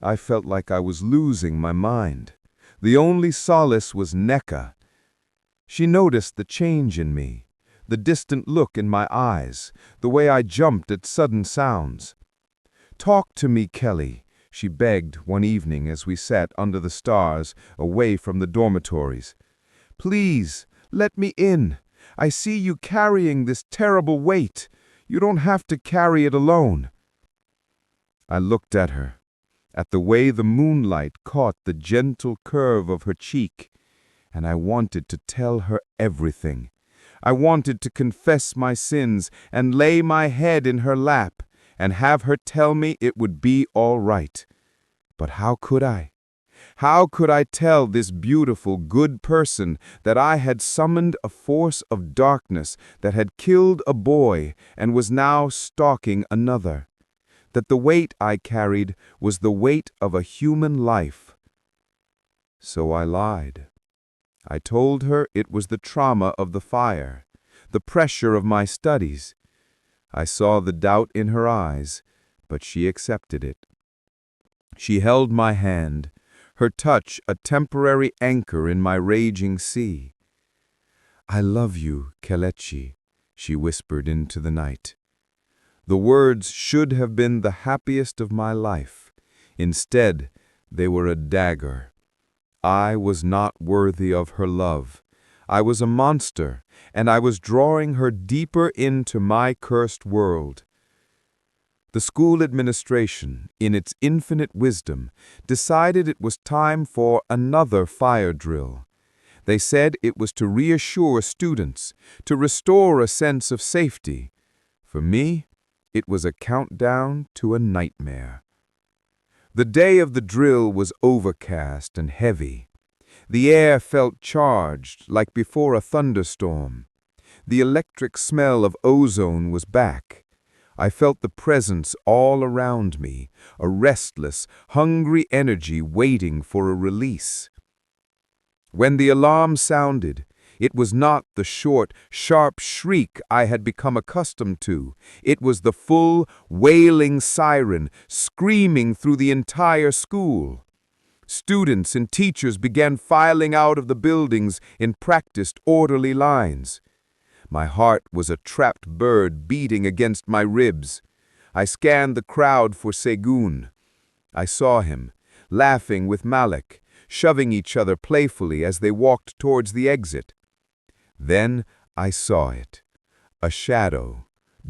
I felt like I was losing my mind. The only solace was Neka. She noticed the change in me, the distant look in my eyes, the way I jumped at sudden sounds. "Talk to me, Kelly," she begged one evening as we sat under the stars, away from the dormitories. "Please, let me in. I see you carrying this terrible weight. You don't have to carry it alone." I looked at her, at the way the moonlight caught the gentle curve of her cheek, and I wanted to tell her everything. I wanted to confess my sins and lay my head in her lap and have her tell me it would be all right. But how could I? How could I tell this beautiful, good person that I had summoned a force of darkness that had killed a boy and was now stalking another? That the weight I carried was the weight of a human life? So I lied. I told her it was the trauma of the fire, the pressure of my studies. I saw the doubt in her eyes, but she accepted it. She held my hand, her touch a temporary anchor in my raging sea. "I love you, Kelechi," she whispered into the night. The words should have been the happiest of my life. Instead, they were a dagger. I was not worthy of her love. I was a monster, and I was drawing her deeper into my cursed world. The school administration, in its infinite wisdom, decided it was time for another fire drill. They said it was to reassure students, to restore a sense of safety. For me, It was a countdown to a nightmare. The day of the drill was overcast and heavy. The air felt charged, like before a thunderstorm. The electric smell of ozone was back. I felt the presence all around me, a restless, hungry energy waiting for a release. When the alarm sounded, it was not the short, sharp shriek I had become accustomed to. It was the full, wailing siren, screaming through the entire school. Students and teachers began filing out of the buildings in practiced, orderly lines. My heart was a trapped bird beating against my ribs. I scanned the crowd for Segun. I saw him, laughing with Malik, shoving each other playfully as they walked towards the exit. Then I saw it, a shadow,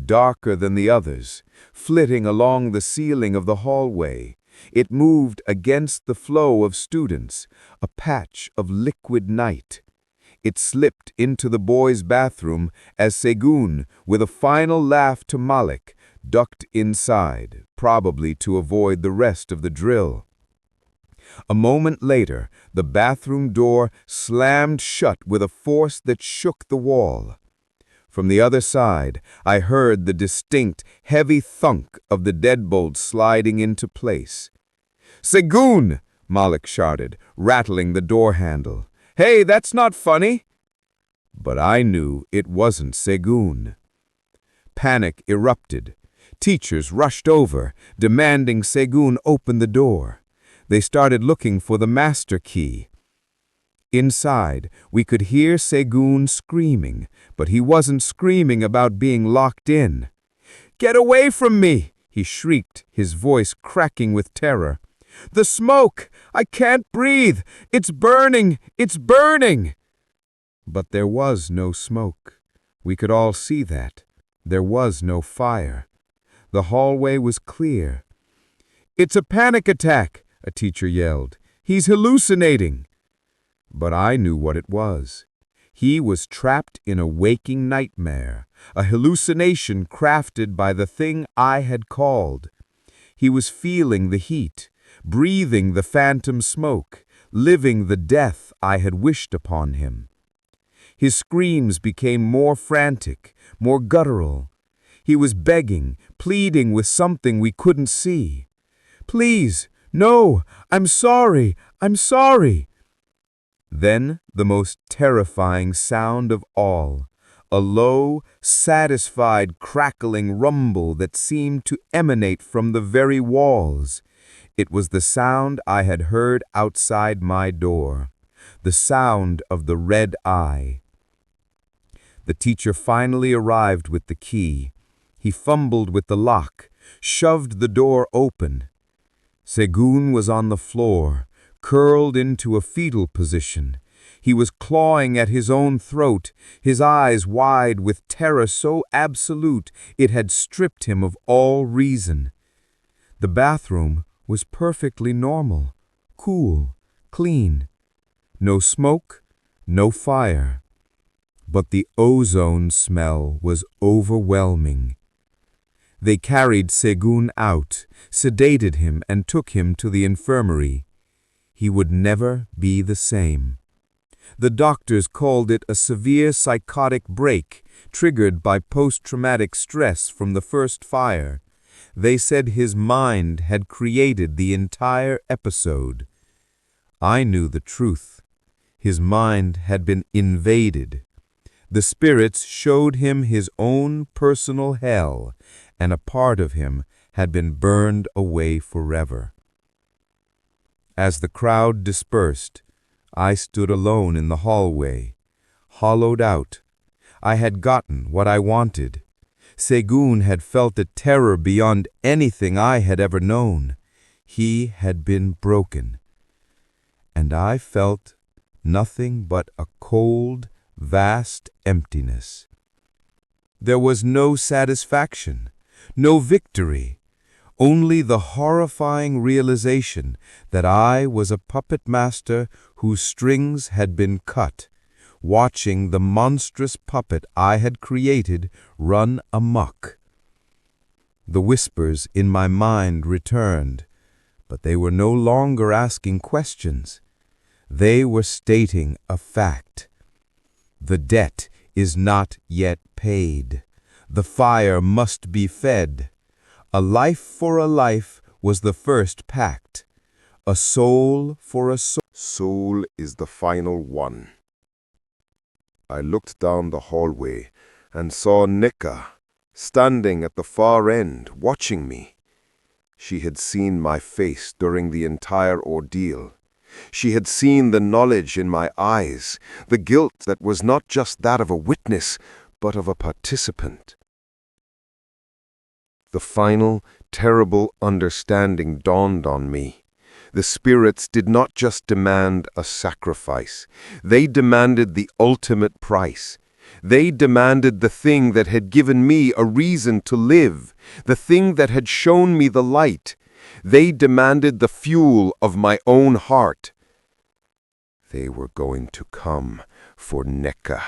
darker than the others, flitting along the ceiling of the hallway. It moved against the flow of students, a patch of liquid night. It slipped into the boys' bathroom as Segun, with a final laugh to Malik, ducked inside, probably to avoid the rest of the drill. A moment later, the bathroom door slammed shut with a force that shook the wall. From the other side, I heard the distinct, heavy thunk of the deadbolt sliding into place. "Segun!" Malik shouted, rattling the door handle. "Hey, that's not funny!" But I knew it wasn't Segun. Panic erupted. Teachers rushed over, demanding Segun open the door. They started looking for the master key. Inside, we could hear Segun screaming, but he wasn't screaming about being locked in. "Get away from me!" he shrieked, his voice cracking with terror. "The smoke! I can't breathe! It's burning! It's burning!" But there was no smoke. We could all see that. There was no fire. The hallway was clear. "It's a panic attack!" a teacher yelled. "He's hallucinating!" But I knew what it was. He was trapped in a waking nightmare, a hallucination crafted by the thing I had called. He was feeling the heat, breathing the phantom smoke, living the death I had wished upon him. His screams became more frantic, more guttural. He was begging, pleading with something we couldn't see. "Please, no, I'm sorry, I'm sorry." Then the most terrifying sound of all, a low, satisfied, crackling rumble that seemed to emanate from the very walls. It was the sound I had heard outside my door, the sound of the red eye. The teacher finally arrived with the key. He fumbled with the lock, shoved the door open. Segun was on the floor, curled into a fetal position. He was clawing at his own throat, his eyes wide with terror so absolute it had stripped him of all reason. The bathroom was perfectly normal, cool, clean. No smoke, no fire. But the ozone smell was overwhelming. They carried Segun out, sedated him, and took him to the infirmary. He would never be the same. The doctors called it a severe psychotic break, triggered by post-traumatic stress from the first fire. They said his mind had created the entire episode. I knew the truth. His mind had been invaded. The spirits showed him his own personal hell, and a part of him had been burned away forever. As the crowd dispersed, I stood alone in the hallway, hollowed out. I had gotten what I wanted. Segun had felt a terror beyond anything I had ever known. He had been broken. And I felt nothing but a cold, vast emptiness. There was no satisfaction, no victory, only the horrifying realization that I was a puppet master whose strings had been cut, watching the monstrous puppet I had created run amok. The whispers in my mind returned, but they were no longer asking questions. They were stating a fact. The debt is not yet paid. The fire must be fed. A life for a life was the first pact. A soul for a soul. Soul is the final one. I looked down the hallway and saw Nika standing at the far end, watching me. She had seen my face during the entire ordeal. She had seen the knowledge in my eyes, the guilt that was not just that of a witness, but of a participant. The final, terrible understanding dawned on me. The spirits did not just demand a sacrifice. They demanded the ultimate price. They demanded the thing that had given me a reason to live, the thing that had shown me the light. They demanded the fuel of my own heart. They were going to come for Nika.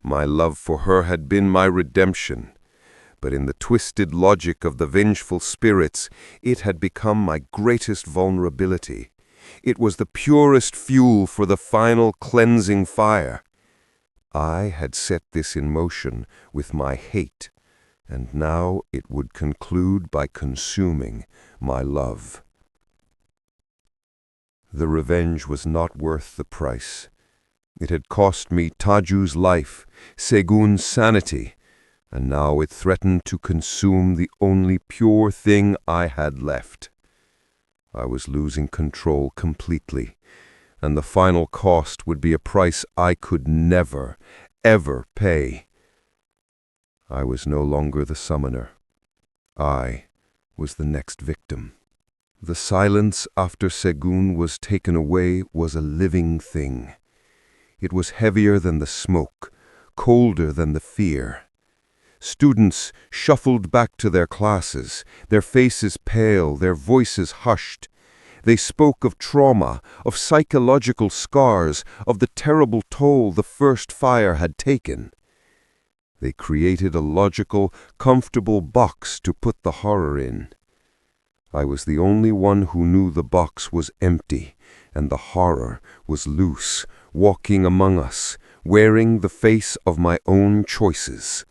My love for her had been my redemption, but in the twisted logic of the vengeful spirits, it had become my greatest vulnerability. It was the purest fuel for the final cleansing fire. I had set this in motion with my hate, and now it would conclude by consuming my love. The revenge was not worth the price. It had cost me Taju's life, Segun's sanity, and now it threatened to consume the only pure thing I had left. I was losing control completely, and the final cost would be a price I could never, ever pay. I was no longer the summoner. I was the next victim. The silence after Segun was taken away was a living thing. It was heavier than the smoke, colder than the fear. Students shuffled back to their classes, their faces pale, their voices hushed. They spoke of trauma, of psychological scars, of the terrible toll the first fire had taken. They created a logical, comfortable box to put the horror in. I was the only one who knew the box was empty, and the horror was loose, walking among us, wearing the face of my own choices.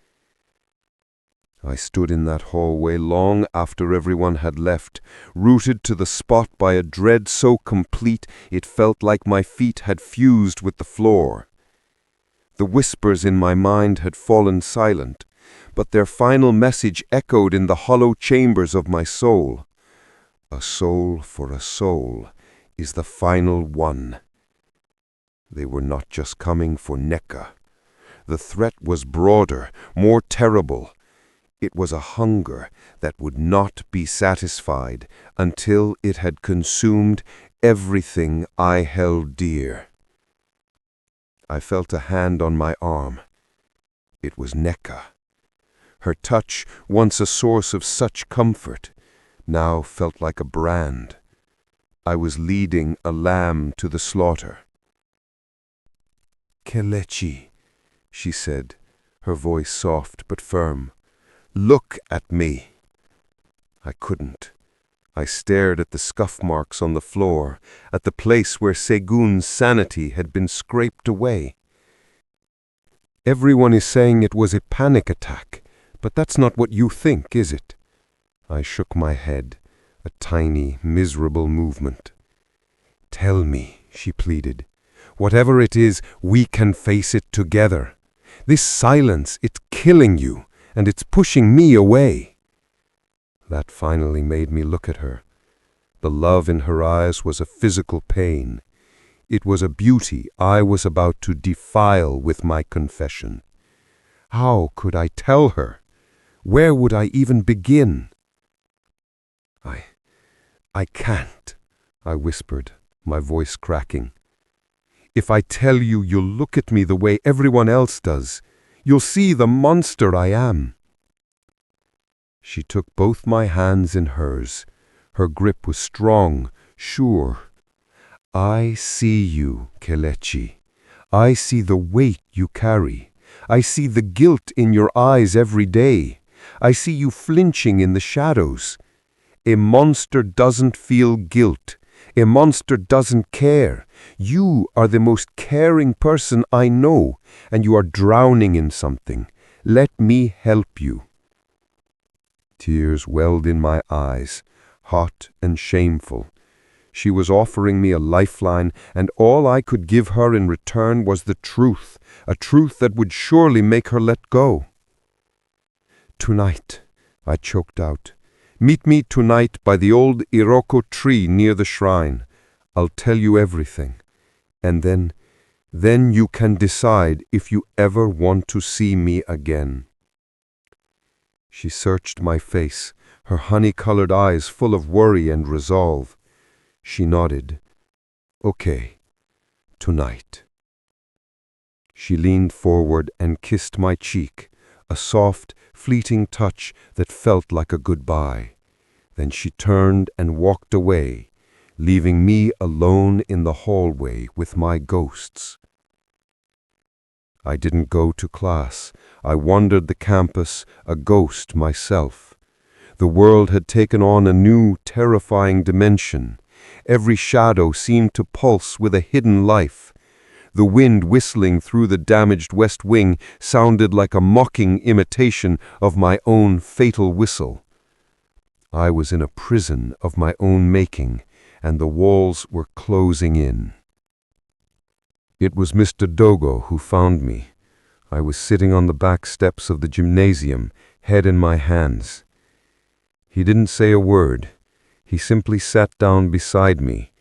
I stood in that hallway long after everyone had left, rooted to the spot by a dread so complete it felt like my feet had fused with the floor. The whispers in my mind had fallen silent, but their final message echoed in the hollow chambers of my soul. A soul for a soul is the final one. They were not just coming for Nika. The threat was broader, more terrible. It was a hunger that would not be satisfied until it had consumed everything I held dear. I felt a hand on my arm. It was Nika. Her touch, once a source of such comfort, now felt like a brand. I was leading a lamb to the slaughter. "Kelechi," she said, her voice soft but firm. "Look at me." I couldn't. I stared at the scuff marks on the floor, at the place where Segun's sanity had been scraped away. "Everyone is saying it was a panic attack, but that's not what you think, is it?" I shook my head, a tiny, miserable movement. "Tell me," she pleaded. "Whatever it is, we can face it together. This silence, it's killing you. And it's pushing me away." That finally made me look at her. The love in her eyes was a physical pain. It was a beauty I was about to defile with my confession. How could I tell her? Where would I even begin? I can't," I whispered, my voice cracking. "If I tell you, you'll look at me the way everyone else does. You'll see the monster I am." She took both my hands in hers. Her grip was strong, sure. "I see you, Kelechi. I see the weight you carry. I see the guilt in your eyes every day. I see you flinching in the shadows. A monster doesn't feel guilt. A monster doesn't care. You are the most caring person I know, and you are drowning in something. Let me help you." Tears welled in my eyes, hot and shameful. She was offering me a lifeline, and all I could give her in return was the truth, a truth that would surely make her let go. "Tonight," I choked out. "Meet me tonight by the old Iroko tree near the shrine. I'll tell you everything. And then you can decide if you ever want to see me again." She searched my face, her honey-colored eyes full of worry and resolve. She nodded. "Okay, tonight." She leaned forward and kissed my cheek, a soft, fleeting touch that felt like a goodbye. Then she turned and walked away, leaving me alone in the hallway with my ghosts. I didn't go to class. I wandered the campus, a ghost myself. The world had taken on a new, terrifying dimension. Every shadow seemed to pulse with a hidden life. The wind whistling through the damaged west wing sounded like a mocking imitation of my own fatal whistle. I was in a prison of my own making, and the walls were closing in. It was Mr. Dogo who found me. I was sitting on the back steps of the gymnasium, head in my hands. He didn't say a word. He simply sat down beside me,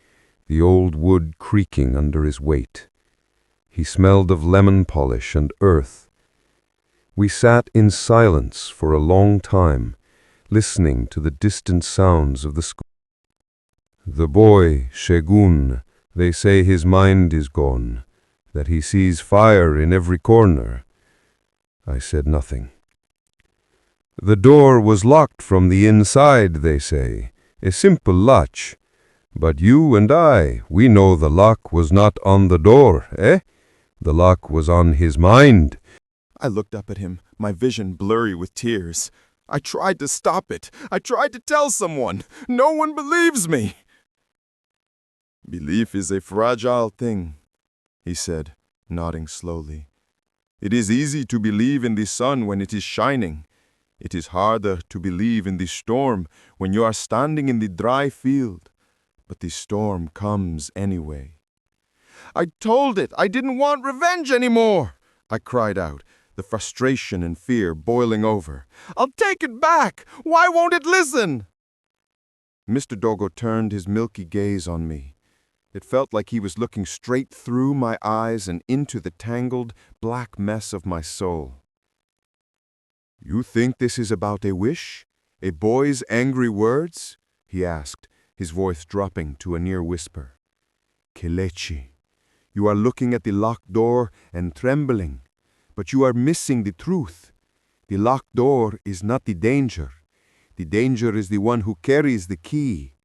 the old wood creaking under his weight. He smelled of lemon polish and earth. We sat in silence for a long time, listening to the distant sounds of the school. "The boy, Shegun, they say his mind is gone, that he sees fire in every corner." I said nothing. "The door was locked from the inside, they say, a simple latch. But you and I, we know the lock was not on the door, eh? The lock was on his mind." I looked up at him, my vision blurry with tears. I tried to stop it. I tried to tell someone. No one believes me. "Belief is a fragile thing," he said, nodding slowly. "It is easy to believe in the sun when it is shining. It is harder to believe in the storm when you are standing in the dry field. But the storm comes anyway." "I told it I didn't want revenge anymore," I cried out, the frustration and fear boiling over. "I'll take it back. Why won't it listen?" Mr. Dogo turned his milky gaze on me. It felt like he was looking straight through my eyes and into the tangled, black mess of my soul. "You think this is about a wish? A boy's angry words?" he asked, his voice dropping to a near whisper. "Kelechi, you are looking at the locked door and trembling, but you are missing the truth. The locked door is not the danger. The danger is the one who carries the key.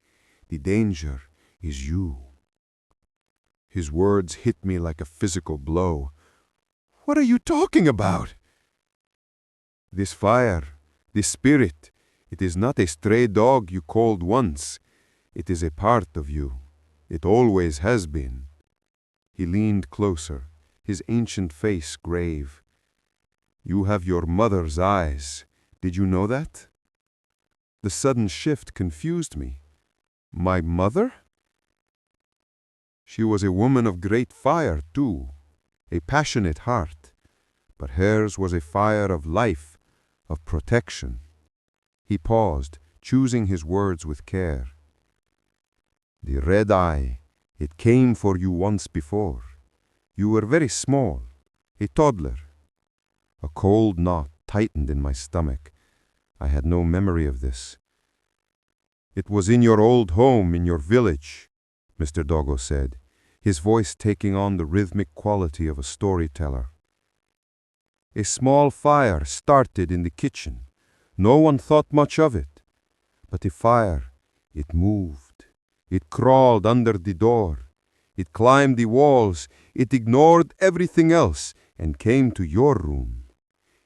The danger is you." His words hit me like a physical blow. "What are you talking about?" "This fire, this spirit, it is not a stray dog you called once. It is a part of you. It always has been." He leaned closer, his ancient face grave. "You have your mother's eyes. Did you know that?" The sudden shift confused me. My mother? She was a woman of great fire, too, a passionate heart, but hers was a fire of life, of protection. He paused, choosing his words with care. "The red eye, it came for you once before. You were very small, a toddler." A cold knot tightened in my stomach. I had no memory of this. "It was in your old home, in your village," Mr. Dogo said, his voice taking on the rhythmic quality of a storyteller. "A small fire started in the kitchen. No one thought much of it. But the fire, it moved. It crawled under the door. It climbed the walls. It ignored everything else and came to your room.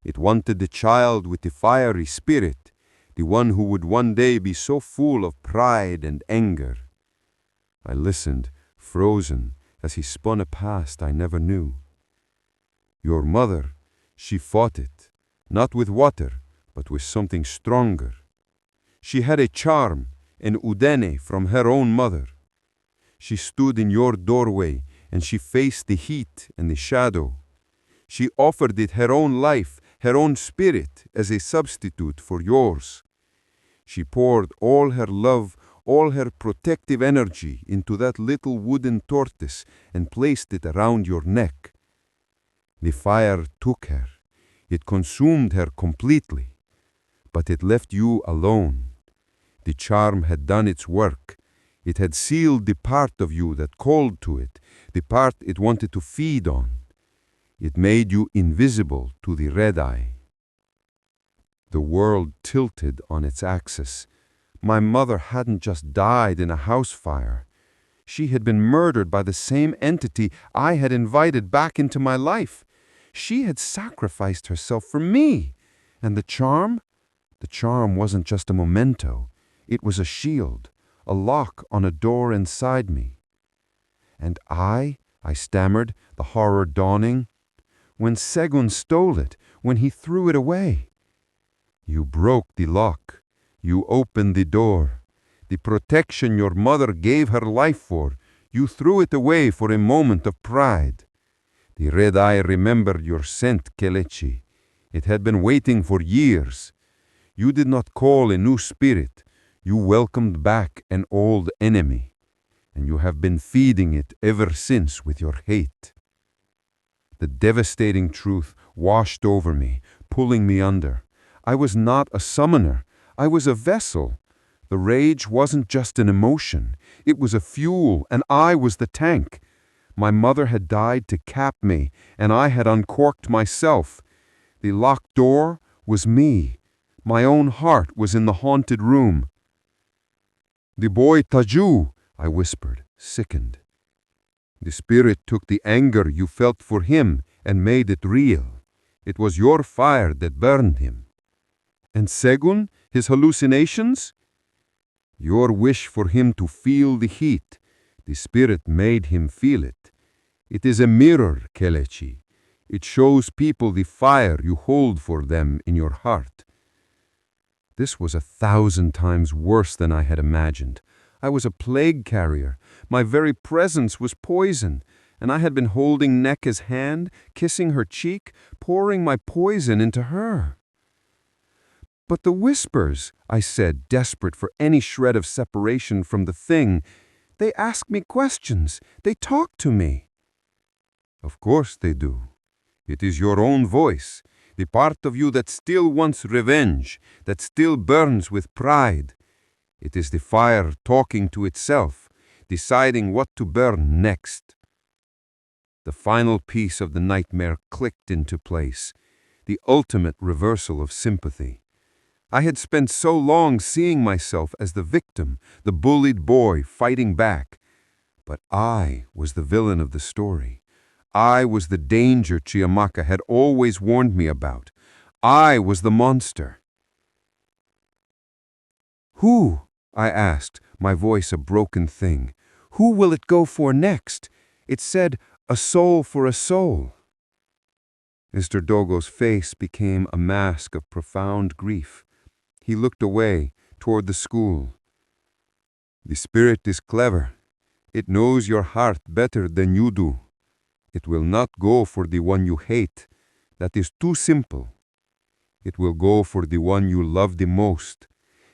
It wanted the child with the fiery spirit, the one who would one day be so full of pride and anger. I listened, frozen, as he spun a past I never knew. Your mother, she fought it, not with water, but with something stronger. She had a charm, an udene from her own mother. She stood in your doorway, and she faced the heat and the shadow. She offered it her own life, her own spirit, as a substitute for yours. She poured all her love, all her protective energy into that little wooden tortoise and placed it around your neck. The fire took her. It consumed her completely. But it left you alone. The charm had done its work. It had sealed the part of you that called to it, the part it wanted to feed on. It made you invisible to the red eye. The world tilted on its axis. My mother hadn't just died in a house fire. She had been murdered by the same entity I had invited back into my life. She had sacrificed herself for me. And the charm? The charm wasn't just a memento. It was a shield, a lock on a door inside me. And I stammered, the horror dawning. When Segun stole it, when he threw it away. You broke the lock. You opened the door. The protection your mother gave her life for, you threw it away for a moment of pride. The red eye remembered your scent, Kelechi. It had been waiting for years. You did not call a new spirit. You welcomed back an old enemy. And you have been feeding it ever since with your hate. The devastating truth washed over me, pulling me under. I was not a summoner. I was a vessel. The rage wasn't just an emotion. It was a fuel, and I was the tank. My mother had died to cap me, and I had uncorked myself. The locked door was me. My own heart was in the haunted room. The boy Taju, I whispered, sickened. The spirit took the anger you felt for him and made it real. It was your fire that burned him. And Segun, his hallucinations? Your wish for him to feel the heat. The spirit made him feel it. It is a mirror, Kelechi. It shows people the fire you hold for them in your heart. This was 1,000 times worse than I had imagined. I was a plague carrier. My very presence was poison, and I had been holding Neka's hand, kissing her cheek, pouring my poison into her. But the whispers, I said, desperate for any shred of separation from the thing, they ask me questions. They talk to me. Of course they do. It is your own voice, the part of you that still wants revenge, that still burns with pride. It is the fire talking to itself, deciding what to burn next. The final piece of the nightmare clicked into place, the ultimate reversal of sympathy. I had spent so long seeing myself as the victim, the bullied boy fighting back. But I was the villain of the story. I was the danger Chiamaka had always warned me about. I was the monster. Who? I asked, my voice a broken thing. Who will it go for next? It said, a soul for a soul. Mr. Dogo's face became a mask of profound grief. He looked away, toward the school. The spirit is clever. It knows your heart better than you do. It will not go for the one you hate. That is too simple. It will go for the one you love the most,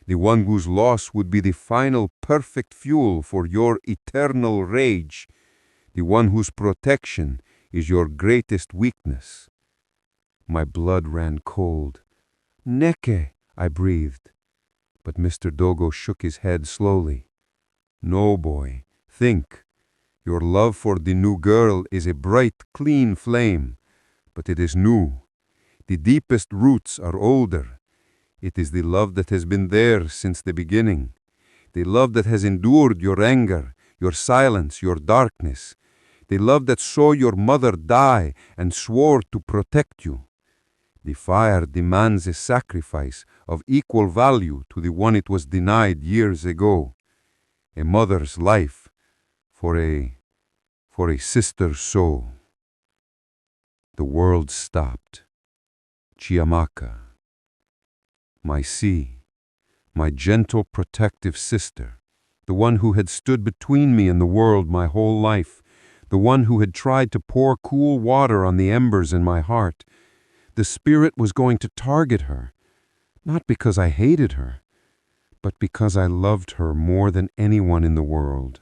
the one whose loss would be the final perfect fuel for your eternal rage, the one whose protection is your greatest weakness. My blood ran cold. Neke, I breathed. But Mr. Dogo shook his head slowly. No, boy, think. Your love for the new girl is a bright, clean flame, but it is new. The deepest roots are older. It is the love that has been there since the beginning. The love that has endured your anger, your silence, your darkness. The love that saw your mother die and swore to protect you. The fire demands a sacrifice of equal value to the one it was denied years ago. A mother's life for a sister's soul. The world stopped. Chiamaka, my sea, my gentle protective sister, the one who had stood between me and the world my whole life, the one who had tried to pour cool water on the embers in my heart. The spirit was going to target her, not because I hated her, but because I loved her more than anyone in the world.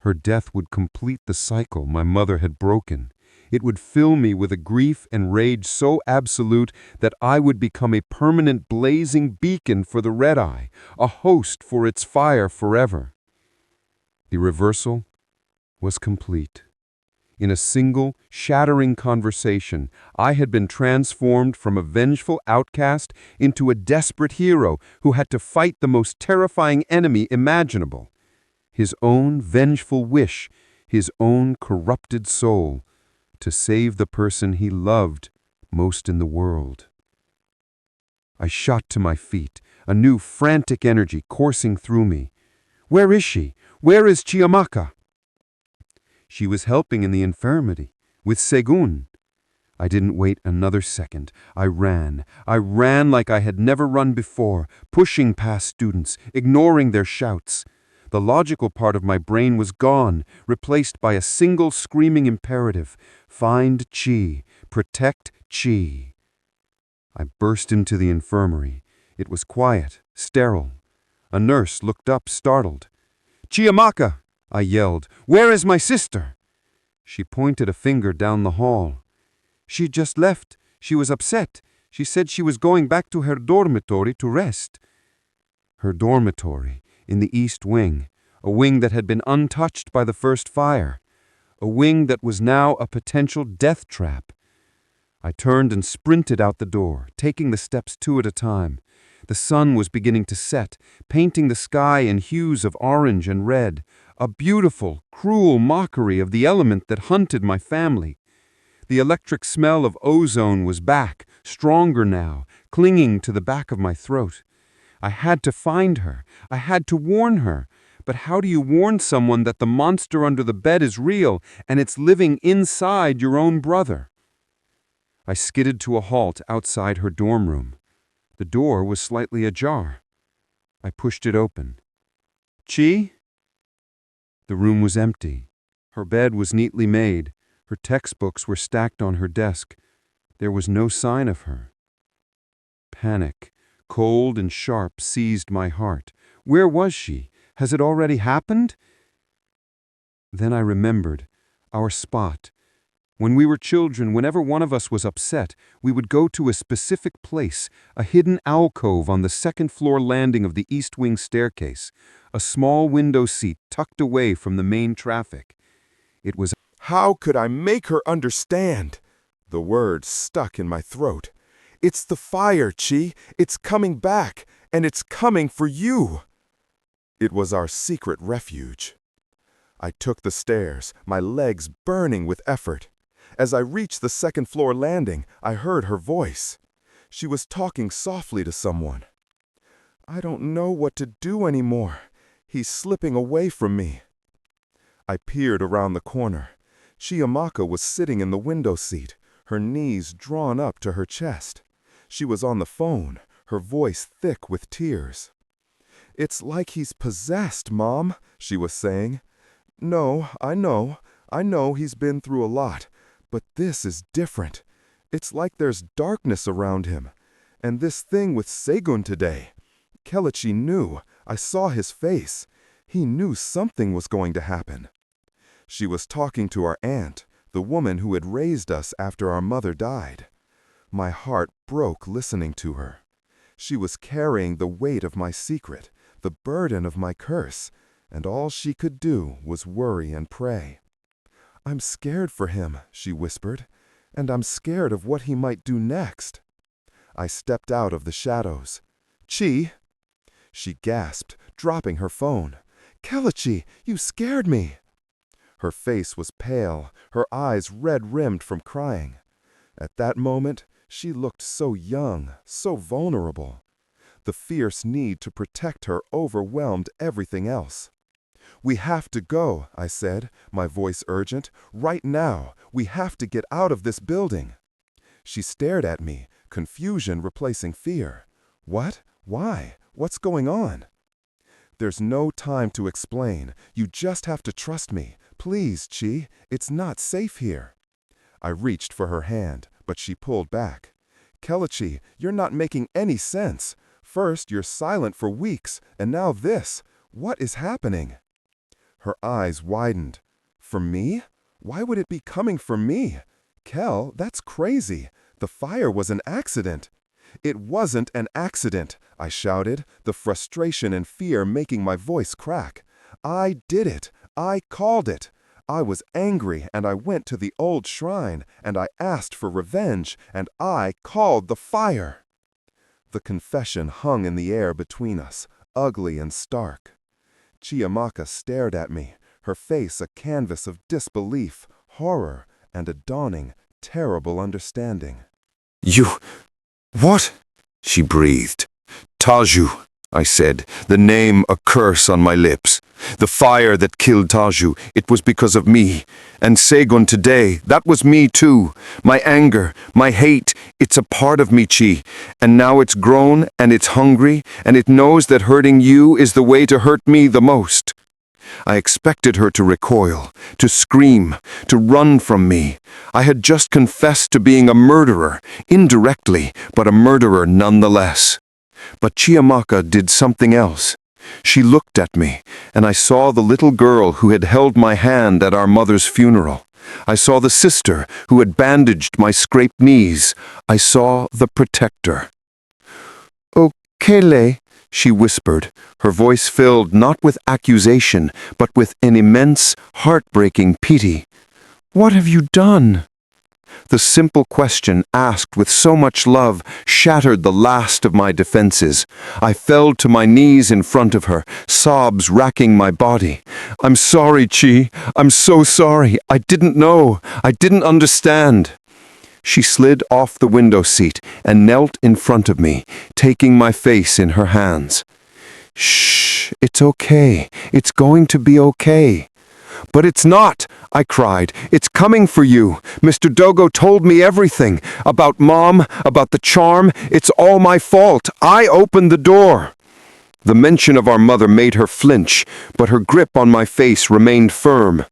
Her death would complete the cycle my mother had broken. It would fill me with a grief and rage so absolute that I would become a permanent blazing beacon for the red eye, a host for its fire forever. The reversal was complete. In a single, shattering conversation, I had been transformed from a vengeful outcast into a desperate hero who had to fight the most terrifying enemy imaginable. His own vengeful wish, his own corrupted soul, to save the person he loved most in the world. I shot to my feet, a new frantic energy coursing through me. Where is she? Where is Chiamaka? She was helping in the infirmary, with Segun. I didn't wait another second. I ran like I had never run before, pushing past students, ignoring their shouts. The logical part of my brain was gone, replaced by a single screaming imperative. Find Chi. Protect Chi. I burst into the infirmary. It was quiet, sterile. A nurse looked up, startled. Chiamaka! I yelled. Where is my sister? She pointed a finger down the hall. She just left. She was upset. She said she was going back to her dormitory to rest. Her dormitory, in the east wing, a wing that had been untouched by the first fire, a wing that was now a potential death trap. I turned and sprinted out the door, taking the steps two at a time. The sun was beginning to set, painting the sky in hues of orange and red, a beautiful, cruel mockery of the element that hunted my family. The electric smell of ozone was back, stronger now, clinging to the back of my throat. I had to find her. I had to warn her. But how do you warn someone that the monster under the bed is real and it's living inside your own brother? I skidded to a halt outside her dorm room. The door was slightly ajar. I pushed it open. Chi? The room was empty. Her bed was neatly made. Her textbooks were stacked on her desk. There was no sign of her. Panic, cold and sharp, seized my heart. Where was she? Has it already happened? Then I remembered. Our spot. When we were children, whenever one of us was upset, we would go to a specific place, a hidden alcove on the second-floor landing of the East Wing staircase, a small window seat tucked away from the main traffic. It was... How could I make her understand? The words stuck in my throat. It's the fire, Chi. It's coming back, and it's coming for you. It was our secret refuge. I took the stairs, my legs burning with effort. As I reached the second-floor landing, I heard her voice. She was talking softly to someone. I don't know what to do anymore. He's slipping away from me. I peered around the corner. Chiamaka was sitting in the window seat, her knees drawn up to her chest. She was on the phone, her voice thick with tears. It's like he's possessed, Mom, she was saying. No, I know he's been through a lot, but this is different. It's like there's darkness around him. And this thing with Segun today. Kelechi knew. I saw his face. He knew something was going to happen. She was talking to our aunt, the woman who had raised us after our mother died. My heart broke listening to her. She was carrying the weight of my secret, the burden of my curse, and all she could do was worry and pray. I'm scared for him, she whispered, and I'm scared of what he might do next. I stepped out of the shadows. Chi? She gasped, dropping her phone. Kelechi, you scared me. Her face was pale, her eyes red-rimmed from crying. At that moment, She looked so young, so vulnerable. The fierce need to protect her overwhelmed everything else. "We have to go," I said, my voice urgent. "Right now. We have to get out of this building." She stared at me, confusion replacing fear. "What? Why? What's going on?" "There's no time to explain. You just have to trust me. Please, Chi. It's not safe here." I reached for her hand, but she pulled back. "Kelechi, you're not making any sense. First, you're silent for weeks, and now this. What is happening?" Her eyes widened. "For me? Why would it be coming for me? Kel, that's crazy. The fire was an accident." "It wasn't an accident," I shouted, the frustration and fear making my voice crack. "I did it. I called it. I was angry, and I went to the old shrine, and I asked for revenge, and I called the fire." The confession hung in the air between us, ugly and stark. Chiamaka stared at me, her face a canvas of disbelief, horror, and a dawning, terrible understanding. "You... what?" she breathed. "Taju," I said, the name a curse on my lips. "The fire that killed Taju, it was because of me. And Segun today, that was me too. My anger, my hate, it's a part of me, Chi. And now it's grown, and it's hungry, and it knows that hurting you is the way to hurt me the most." I expected her to recoil, to scream, to run from me. I had just confessed to being a murderer, indirectly, but a murderer nonetheless. But Chiamaka did something else. She looked at me, and I saw the little girl who had held my hand at our mother's funeral. I saw the sister who had bandaged my scraped knees. I saw the protector. "Oh, Kele," she whispered, her voice filled not with accusation, but with an immense, heartbreaking pity. "What have you done?" The simple question, asked with so much love, shattered the last of my defenses. I fell to my knees in front of her, sobs racking my body. "I'm sorry, Chi. I'm so sorry. I didn't know. I didn't understand." She slid off the window seat and knelt in front of me, taking my face in her hands. "Shh, it's okay. It's going to be okay." "But it's not," I cried. "It's coming for you. Mr. Dogo told me everything. About Mom, about the charm. It's all my fault. I opened the door." The mention of our mother made her flinch, but her grip on my face remained firm.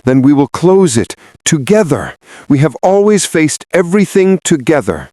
"Then we will close it, together. We have always faced everything together."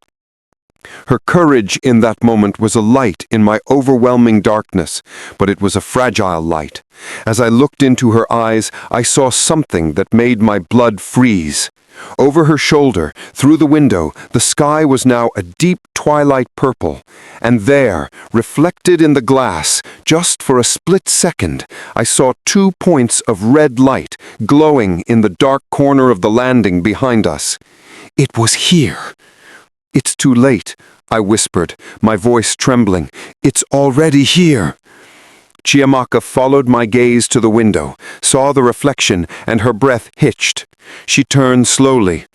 Her courage in that moment was a light in my overwhelming darkness, but it was a fragile light. As I looked into her eyes, I saw something that made my blood freeze. Over her shoulder, through the window, the sky was now a deep twilight purple, and there, reflected in the glass, just for a split second, I saw 2 points of red light glowing in the dark corner of the landing behind us. It was here. "It's too late," I whispered, my voice trembling. "It's already here." Chiamaka followed my gaze to the window, saw the reflection, and her breath hitched. She turned slowly.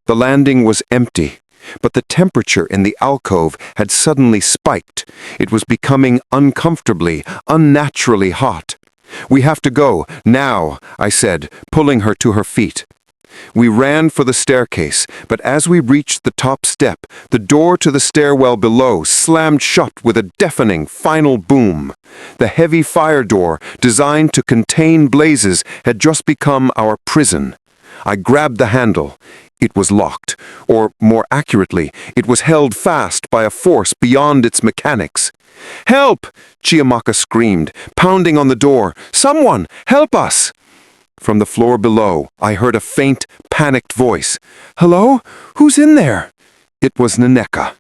The landing was empty, but the temperature in the alcove had suddenly spiked. It was becoming uncomfortably, unnaturally hot. "We have to go, now," I said, pulling her to her feet. We ran for the staircase, but as we reached the top step, the door to the stairwell below slammed shut with a deafening final boom. The heavy fire door, designed to contain blazes, had just become our prison. I grabbed the handle. It was locked, or more accurately, it was held fast by a force beyond its mechanics. "Help!" Chiamaka screamed, pounding on the door. "Someone, help us!" From the floor below, I heard a faint, panicked voice. "Hello? Who's in there?" It was Naneka.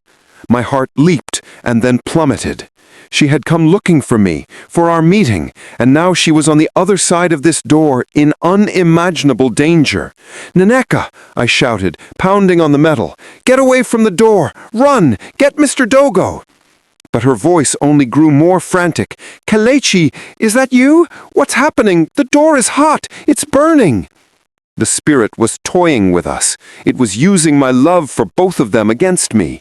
My heart leaped and then plummeted. She had come looking for me, for our meeting, and now she was on the other side of this door in unimaginable danger. "Naneka!" I shouted, pounding on the metal. "Get away from the door! Run! Get Mr. Dogo!" But her voice only grew more frantic. "Kelechi, is that you? What's happening? The door is hot! It's burning!" The spirit was toying with us. It was using my love for both of them against me.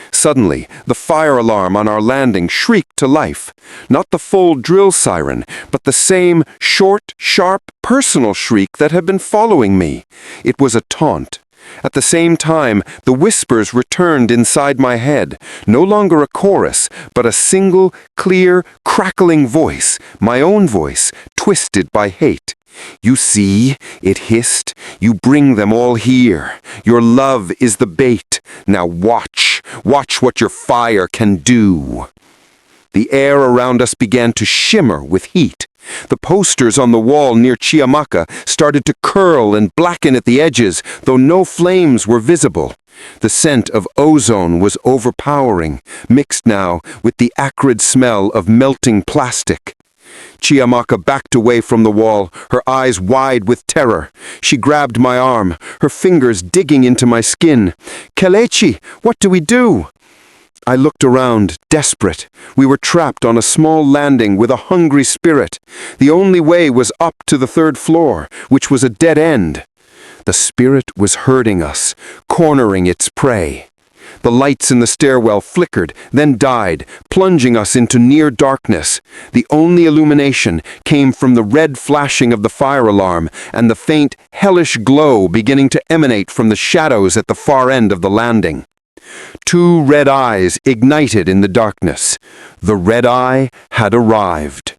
Suddenly, the fire alarm on our landing shrieked to life. Not the full drill siren, but the same short, sharp, personal shriek that had been following me. It was a taunt. At the same time, the whispers returned inside my head, no longer a chorus, but a single, clear, crackling voice, my own voice, twisted by hate. You see, it hissed, you bring them all here. Your love is the bait. Now watch what your fire can do. The air around us began to shimmer with heat. The posters on the wall near Chiamaka started to curl and blacken at the edges, though no flames were visible. The scent of ozone was overpowering, mixed now with the acrid smell of melting plastic. Chiamaka backed away from the wall, her eyes wide with terror. She grabbed my arm, her fingers digging into my skin. "Kelechi, what do we do?" I looked around, desperate. We were trapped on a small landing with a hungry spirit. The only way was up to the 3rd floor, which was a dead end. The spirit was herding us, cornering its prey. The lights in the stairwell flickered, then died, plunging us into near darkness. The only illumination came from the red flashing of the fire alarm and the faint, hellish glow beginning to emanate from the shadows at the far end of the landing. 2 red eyes ignited in the darkness. The red eye had arrived.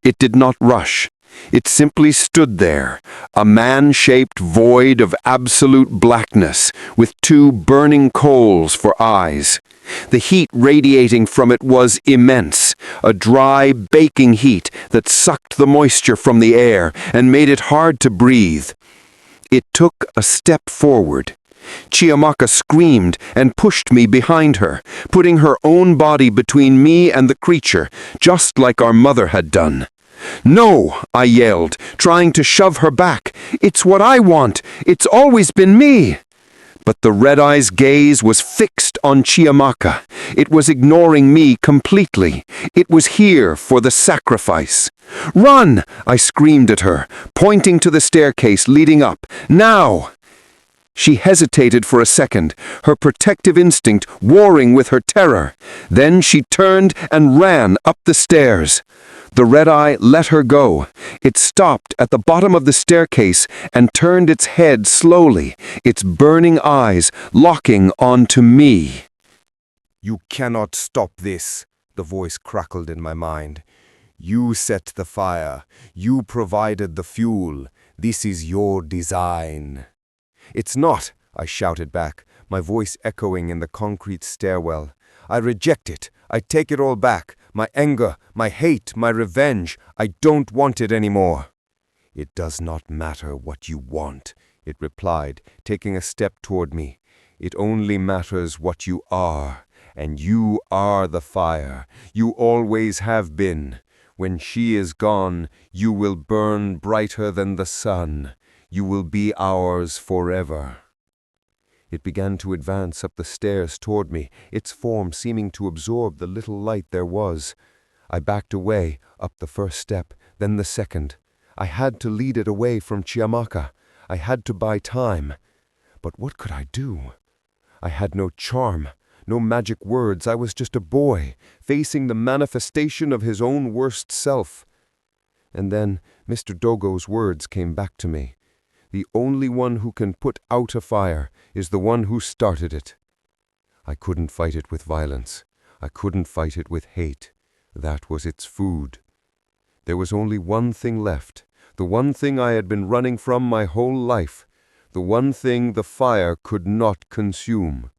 It did not rush. It simply stood there, a man-shaped void of absolute blackness, with 2 burning coals for eyes. The heat radiating from it was immense, a dry, baking heat that sucked the moisture from the air and made it hard to breathe. It took a step forward. Chiamaka screamed and pushed me behind her, putting her own body between me and the creature, just like our mother had done. "No," I yelled, trying to shove her back. "It's what I want. It's always been me." But the red eye's gaze was fixed on Chiamaka. It was ignoring me completely. It was here for the sacrifice. "Run!" I screamed at her, pointing to the staircase leading up. "Now!" She hesitated for a second, her protective instinct warring with her terror. Then she turned and ran up the stairs. The red eye let her go. It stopped at the bottom of the staircase and turned its head slowly, its burning eyes locking onto me. "You cannot stop this," the voice crackled in my mind. "You set the fire. You provided the fuel. This is your design." "It's not," I shouted back, my voice echoing in the concrete stairwell. "I reject it. I take it all back. My anger, my hate, my revenge. I don't want it anymore." "It does not matter what you want," it replied, taking a step toward me. "It only matters what you are, and you are the fire. You always have been. When she is gone, you will burn brighter than the sun. You will be ours forever." It began to advance up the stairs toward me, its form seeming to absorb the little light there was. I backed away, up the first step, then the second. I had to lead it away from Chiamaka. I had to buy time. But what could I do? I had no charm, no magic words. I was just a boy, facing the manifestation of his own worst self. And then Mr. Dogo's words came back to me. The only one who can put out a fire is the one who started it. I couldn't fight it with violence. I couldn't fight it with hate. That was its food. There was only one thing left, the one thing I had been running from my whole life, the one thing the fire could not consume.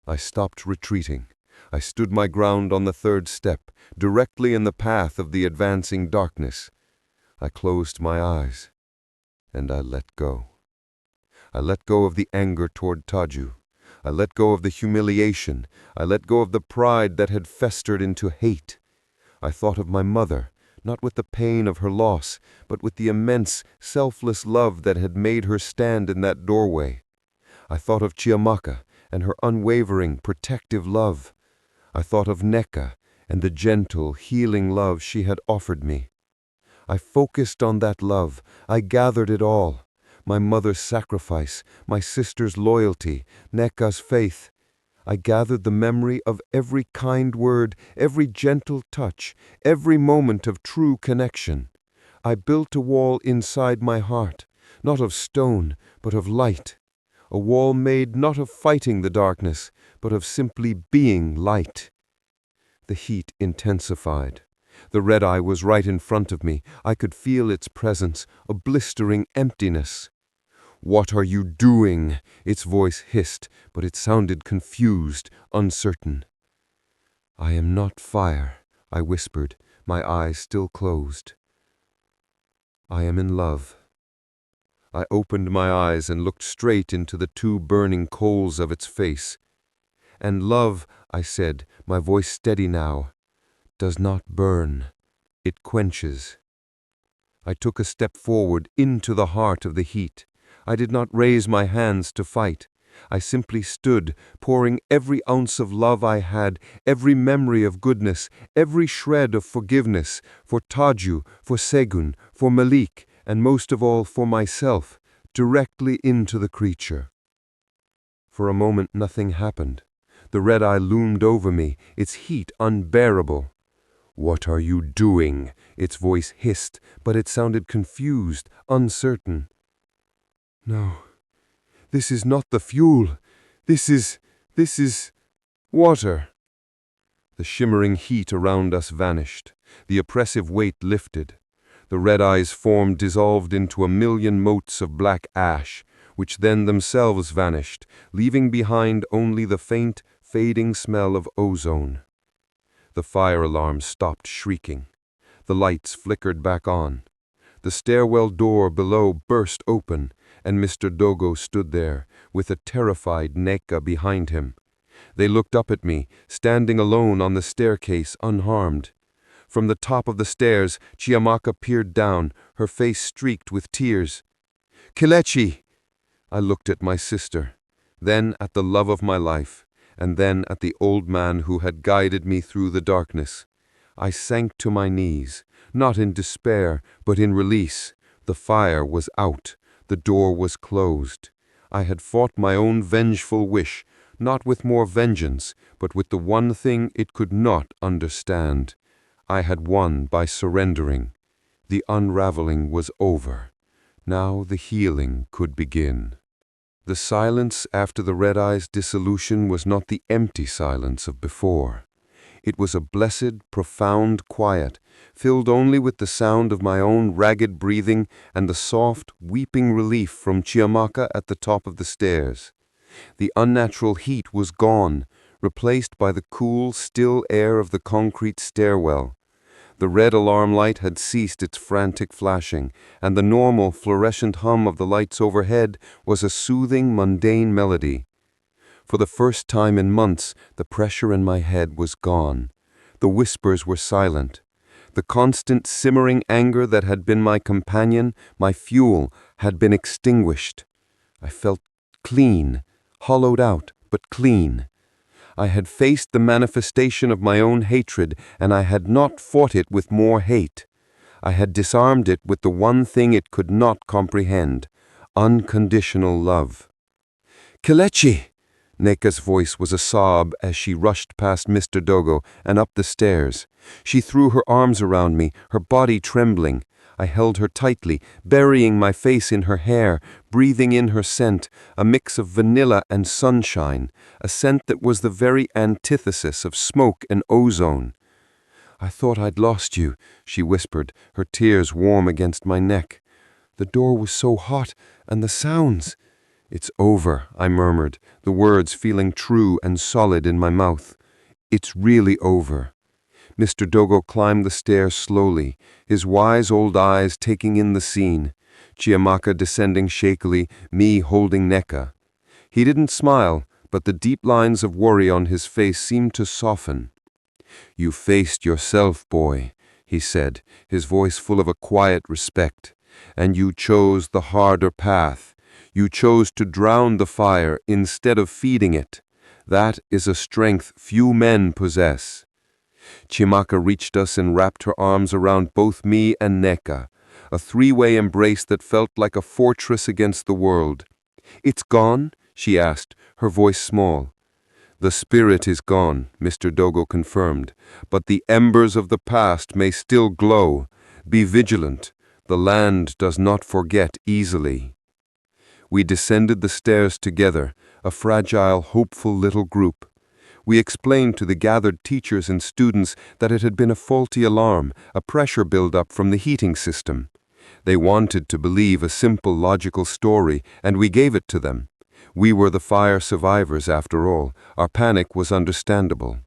I stopped retreating. I stood my ground on the 3rd step, directly in the path of the advancing darkness. I closed my eyes. And I let go. I let go of the anger toward Taju. I let go of the humiliation. I let go of the pride that had festered into hate. I thought of my mother, not with the pain of her loss, but with the immense, selfless love that had made her stand in that doorway. I thought of Chiamaka and her unwavering, protective love. I thought of Neka and the gentle, healing love she had offered me. I focused on that love. I gathered it all. my mother's sacrifice, my sister's loyalty, Neka's faith. I gathered the memory of every kind word, every gentle touch, every moment of true connection. I built a wall inside my heart, not of stone, but of light. A wall made not of fighting the darkness, but of simply being light. The heat intensified. The red eye was right in front of me. I could feel its presence, a blistering emptiness. "What are you doing?" Its voice hissed, but it sounded confused, uncertain. "I am not fire," I whispered, my eyes still closed. "I am in love." I opened my eyes and looked straight into the two burning coals of its face. "And love," I said, my voice steady now, "does not burn. It quenches." I took a step forward into the heart of the heat. I did not raise my hands to fight. I simply stood, pouring every ounce of love I had, every memory of goodness, every shred of forgiveness, for Taju, for Segun, for Malik, and most of all for myself, directly into the creature. For a moment nothing happened. The red eye loomed over me, its heat unbearable. "What are you doing?" Its voice hissed, but it sounded confused, uncertain. "No, this is not the fuel. This is water." The shimmering heat around us vanished. The oppressive weight lifted. The red eye's form dissolved into a million motes of black ash, which then themselves vanished, leaving behind only the faint, fading smell of ozone. The fire alarm stopped shrieking. The lights flickered back on. The stairwell door below burst open, and Mr. Dogo stood there, with a terrified Neka behind him. They looked up at me, standing alone on the staircase, unharmed. From the top of the stairs, Chiamaka peered down, her face streaked with tears. "Kelechi!" I looked at my sister, then at the love of my life, and then at the old man who had guided me through the darkness. I sank to my knees, not in despair, but in release. The fire was out. The door was closed. I had fought my own vengeful wish, not with more vengeance, but with the one thing it could not understand. I had won by surrendering. The unraveling was over. Now the healing could begin. The silence after the red eye's dissolution was not the empty silence of before. It was a blessed, profound quiet, filled only with the sound of my own ragged breathing and the soft, weeping relief from Chiamaka at the top of the stairs. The unnatural heat was gone, replaced by the cool, still air of the concrete stairwell. The red alarm light had ceased its frantic flashing, and the normal, fluorescent hum of the lights overhead was a soothing, mundane melody. For the first time in months, the pressure in my head was gone. The whispers were silent. The constant, simmering anger that had been my companion, my fuel, had been extinguished. I felt clean, hollowed out, but clean. I had faced the manifestation of my own hatred, and I had not fought it with more hate. I had disarmed it with the one thing it could not comprehend: unconditional love. "Kelechi!" Neka's voice was a sob as she rushed past Mr. Dogo and up the stairs. She threw her arms around me, her body trembling. I held her tightly, burying my face in her hair, breathing in her scent, a mix of vanilla and sunshine, a scent that was the very antithesis of smoke and ozone. "I thought I'd lost you," she whispered, her tears warm against my neck. "The door was so hot, and the sounds—" "It's over," I murmured, the words feeling true and solid in my mouth. "It's really over." Mr. Dogo climbed the stairs slowly, his wise old eyes taking in the scene. Chiamaka descending shakily, me holding Neka. He didn't smile, but the deep lines of worry on his face seemed to soften. "You faced yourself, boy," he said, his voice full of a quiet respect. "And you chose the harder path. You chose to drown the fire instead of feeding it. That is a strength few men possess." Chiamaka reached us and wrapped her arms around both me and Neka. a three-way embrace that felt like a fortress against the world. "It's gone?" she asked, her voice small. "The spirit is gone," Mr. Dogo confirmed, "but the embers of the past may still glow. Be vigilant. The land does not forget easily." We descended the stairs together, a fragile, hopeful little group. We explained to the gathered teachers and students that it had been a faulty alarm, a pressure build-up from the heating system. They wanted to believe a simple, logical story, and we gave it to them. We were the fire survivors, after all. Our panic was understandable.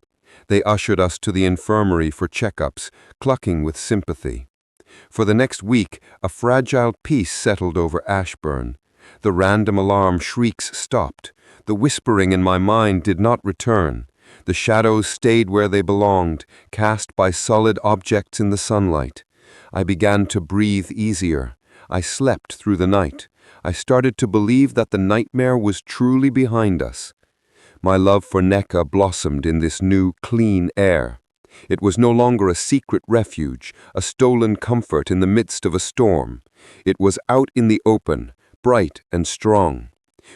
They ushered us to the infirmary for checkups, clucking with sympathy. For the next week, a fragile peace settled over Ashburn. The random alarm shrieks stopped. The whispering in my mind did not return. The shadows stayed where they belonged, cast by solid objects in the sunlight. I began to breathe easier. I slept through the night. I started to believe that the nightmare was truly behind us. My love for Nneka blossomed in this new, clean air. It was no longer a secret refuge, a stolen comfort in the midst of a storm. It was out in the open, bright and strong.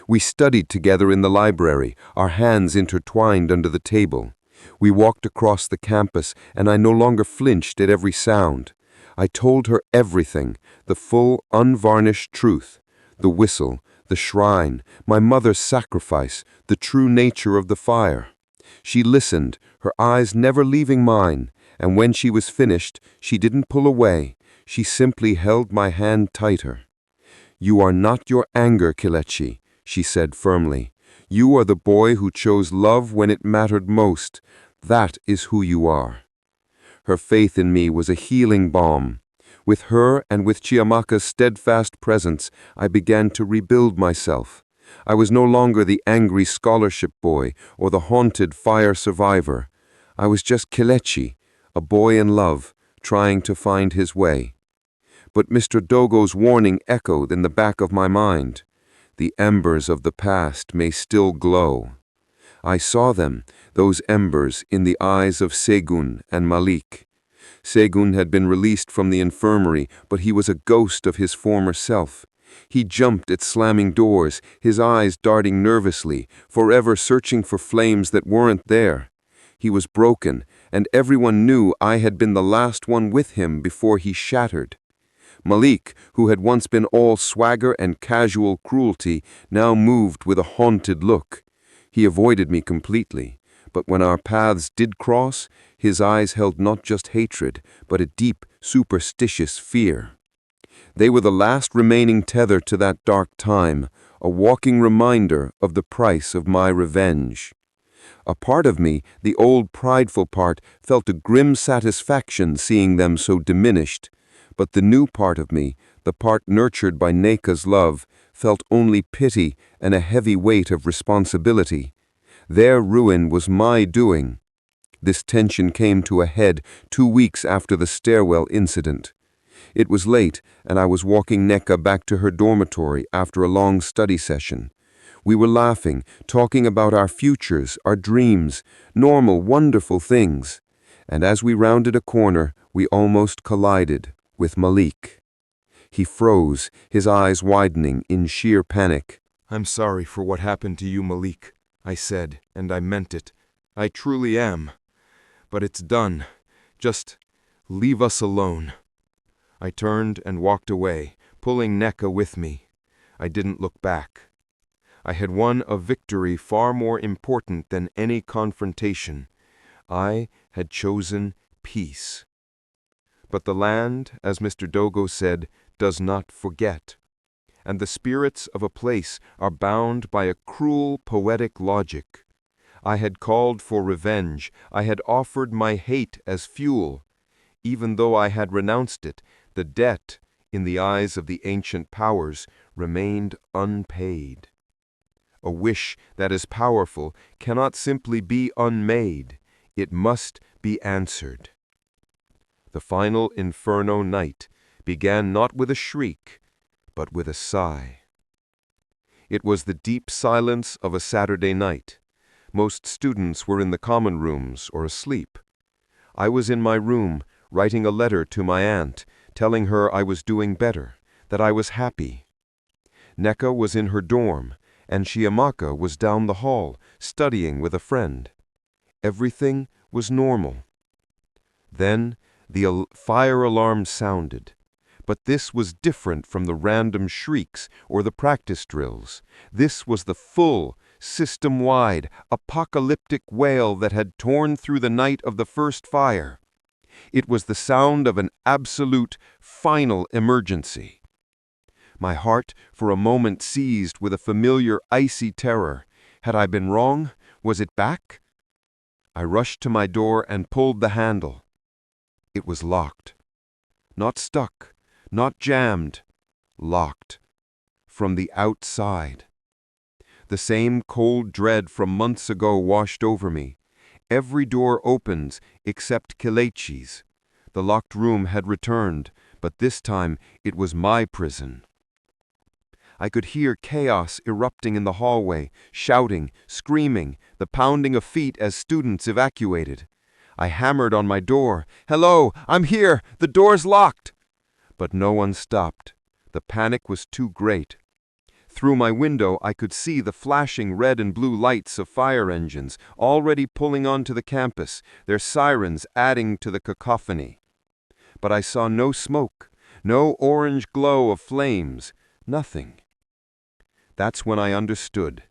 We studied together in the library, our hands intertwined under the table. We walked across the campus, and I no longer flinched at every sound. I told her everything, the full, unvarnished truth. The whistle, the shrine, my mother's sacrifice, the true nature of the fire. She listened, her eyes never leaving mine, and when she was finished, she didn't pull away. She simply held my hand tighter. "You are not your anger, Kelechi," she said firmly. "You are the boy who chose love when it mattered most. That is who you are." Her faith in me was a healing balm. With her and with Chiamaka's steadfast presence, I began to rebuild myself. I was no longer the angry scholarship boy or the haunted fire survivor. I was just Kelechi, a boy in love, trying to find his way. But Mr. Dogo's warning echoed in the back of my mind. The embers of the past may still glow. I saw them, those embers, in the eyes of Segun and Malik. Segun had been released from the infirmary, but he was a ghost of his former self. He jumped at slamming doors, his eyes darting nervously, forever searching for flames that weren't there. He was broken, and everyone knew I had been the last one with him before he shattered. Malik, who had once been all swagger and casual cruelty, now moved with a haunted look. He avoided me completely, but when our paths did cross, his eyes held not just hatred, but a deep, superstitious fear. They were the last remaining tether to that dark time, a walking reminder of the price of my revenge. A part of me, the old prideful part, felt a grim satisfaction seeing them so diminished, but the new part of me, the part nurtured by Nneka's love, felt only pity and a heavy weight of responsibility. Their ruin was my doing. This tension came to a head 2 weeks after the stairwell incident. It was late, and I was walking Nneka back to her dormitory after a long study session. We were laughing, talking about our futures, our dreams, normal, wonderful things. And as we rounded a corner, we almost collided with Malik. He froze, his eyes widening in sheer panic. "I'm sorry for what happened to you, Malik," I said, and I meant it. "I truly am. But it's done. Just leave us alone." I turned and walked away, pulling Nneka with me. I didn't look back. I had won a victory far more important than any confrontation. I had chosen peace. But the land, as Mr. Dogo said, does not forget. And the spirits of a place are bound by a cruel, poetic logic. I had called for revenge. I had offered my hate as fuel. Even though I had renounced it, the debt, in the eyes of the ancient powers, remained unpaid. A wish that is powerful cannot simply be unmade. It must be answered. The final inferno night began not with a shriek, but with a sigh. It was the deep silence of a Saturday night. Most students were in the common rooms or asleep. I was in my room, writing a letter to my aunt, telling her I was doing better, that I was happy. Neka was in her dorm, and Chiamaka was down the hall, studying with a friend. Everything was normal. Then the fire alarm sounded. But this was different from the random shrieks or the practice drills. This was the full, system-wide, apocalyptic wail that had torn through the night of the first fire. It was the sound of an absolute, final emergency. My heart for a moment seized with a familiar icy terror. Had I been wrong? Was it back? I rushed to my door and pulled the handle. It was locked. Not stuck. Not jammed, locked, from the outside. The same cold dread from months ago washed over me. Every door opens except Kelechi's. The locked room had returned, but this time it was my prison. I could hear chaos erupting in the hallway, shouting, screaming, the pounding of feet as students evacuated. I hammered on my door. "Hello, I'm here! The door's locked!" But no one stopped. The panic was too great. Through my window I could see the flashing red and blue lights of fire engines already pulling onto the campus, their sirens adding to the cacophony. But I saw no smoke, no orange glow of flames, nothing. That's when I understood.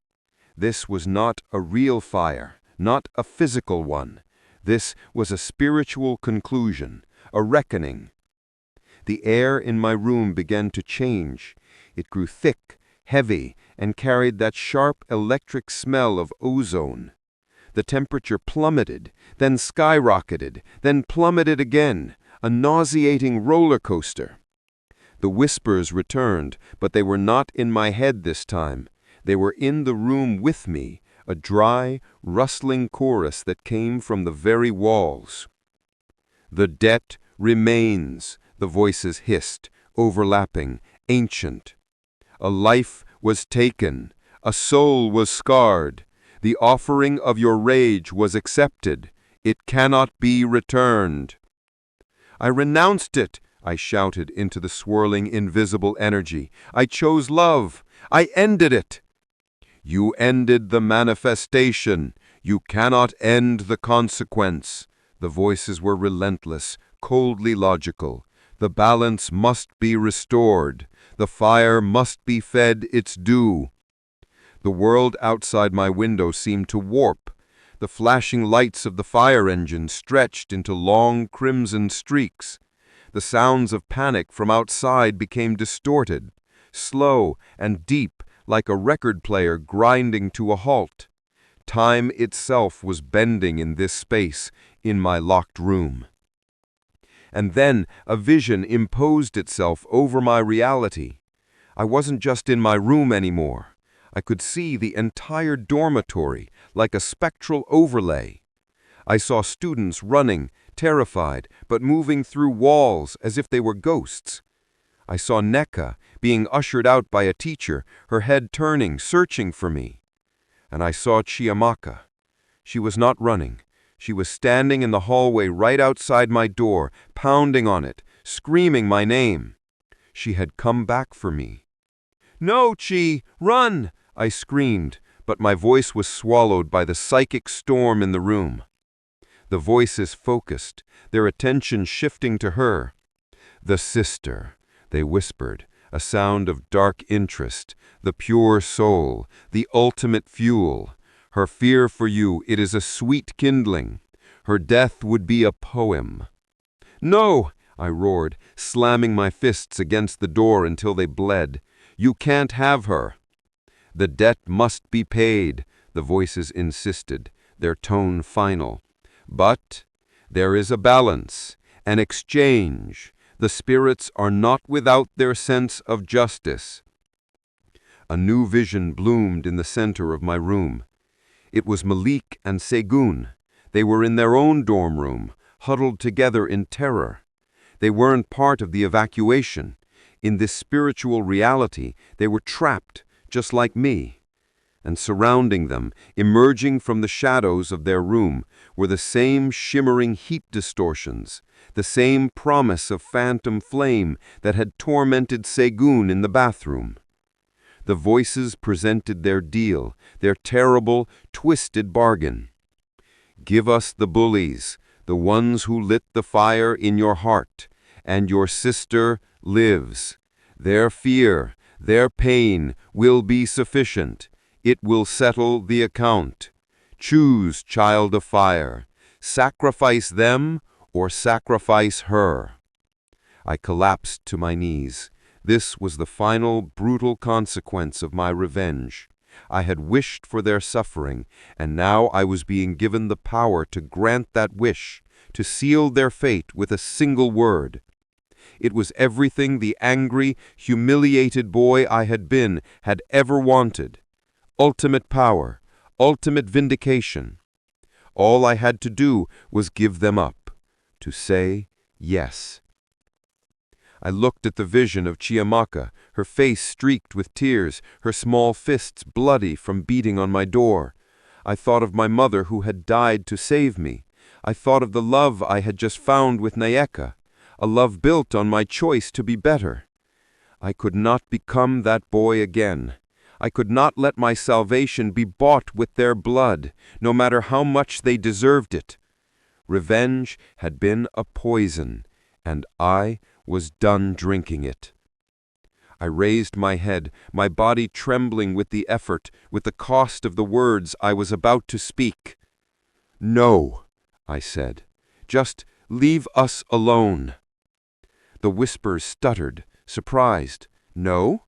This was not a real fire, not a physical one. This was a spiritual conclusion, a reckoning. The air in my room began to change. It grew thick, heavy, and carried that sharp electric smell of ozone. The temperature plummeted, then skyrocketed, then plummeted again, a nauseating roller coaster. The whispers returned, but they were not in my head this time. They were in the room with me, a dry, rustling chorus that came from the very walls. "The debt remains," the voices hissed, overlapping, ancient. "A life was taken, a soul was scarred. The offering of your rage was accepted. It cannot be returned." "I renounced it," I shouted into the swirling, invisible energy. "I chose love. I ended it." "You ended the manifestation. You cannot end the consequence." The voices were relentless, coldly logical. The balance must be restored. The fire must be fed its due. The world outside my window seemed to warp. The flashing lights of the fire engine stretched into long crimson streaks. The sounds of panic from outside became distorted, slow and deep, like a record player grinding to a halt. Time itself was bending in this space, in my locked room. And then a vision imposed itself over my reality. I wasn't just in my room anymore. I could see the entire dormitory, like a spectral overlay. I saw students running, terrified, but moving through walls as if they were ghosts. I saw Neka being ushered out by a teacher, her head turning, searching for me. And I saw Chiamaka. She was not running. She was standing in the hallway right outside my door, pounding on it, screaming my name. She had come back for me. "No, Chi, run!" I screamed, but my voice was swallowed by the psychic storm in the room. The voices focused, their attention shifting to her. "The sister," they whispered, a sound of dark interest, "the pure soul, the ultimate fuel. Her fear for you, it is a sweet kindling. Her death would be a poem." "No!" I roared, slamming my fists against the door until they bled. "You can't have her." "The debt must be paid," the voices insisted, their tone final. "But there is a balance, an exchange. The spirits are not without their sense of justice." A new vision bloomed in the center of my room. It was Malik and Segun. They were in their own dorm room, huddled together in terror. They weren't part of the evacuation. In this spiritual reality, they were trapped, just like me. and surrounding them, emerging from the shadows of their room, were the same shimmering heat distortions, the same promise of phantom flame that had tormented Segun in the bathroom. The voices presented their deal, their terrible, twisted bargain. Give us the bullies, the ones who lit the fire in your heart, and your sister lives. Their fear, their pain will be sufficient. It will settle the account. Choose, child of fire. Sacrifice them or sacrifice her. I collapsed to my knees. This was the final, brutal consequence of my revenge. I had wished for their suffering, and now I was being given the power to grant that wish, to seal their fate with a single word. It was everything the angry, humiliated boy I had been had ever wanted. Ultimate power, ultimate vindication. All I had to do was give them up, to say yes. I looked at the vision of Chiamaka, her face streaked with tears, her small fists bloody from beating on my door. I thought of my mother who had died to save me. I thought of the love I had just found with Nayeka, a love built on my choice to be better. I could not become that boy again. I could not let my salvation be bought with their blood, no matter how much they deserved it. Revenge had been a poison, and I was done drinking it. I raised my head, my body trembling with the effort, with the cost of the words I was about to speak. "No," I said. "Just leave us alone." The whispers stuttered, surprised. "No?"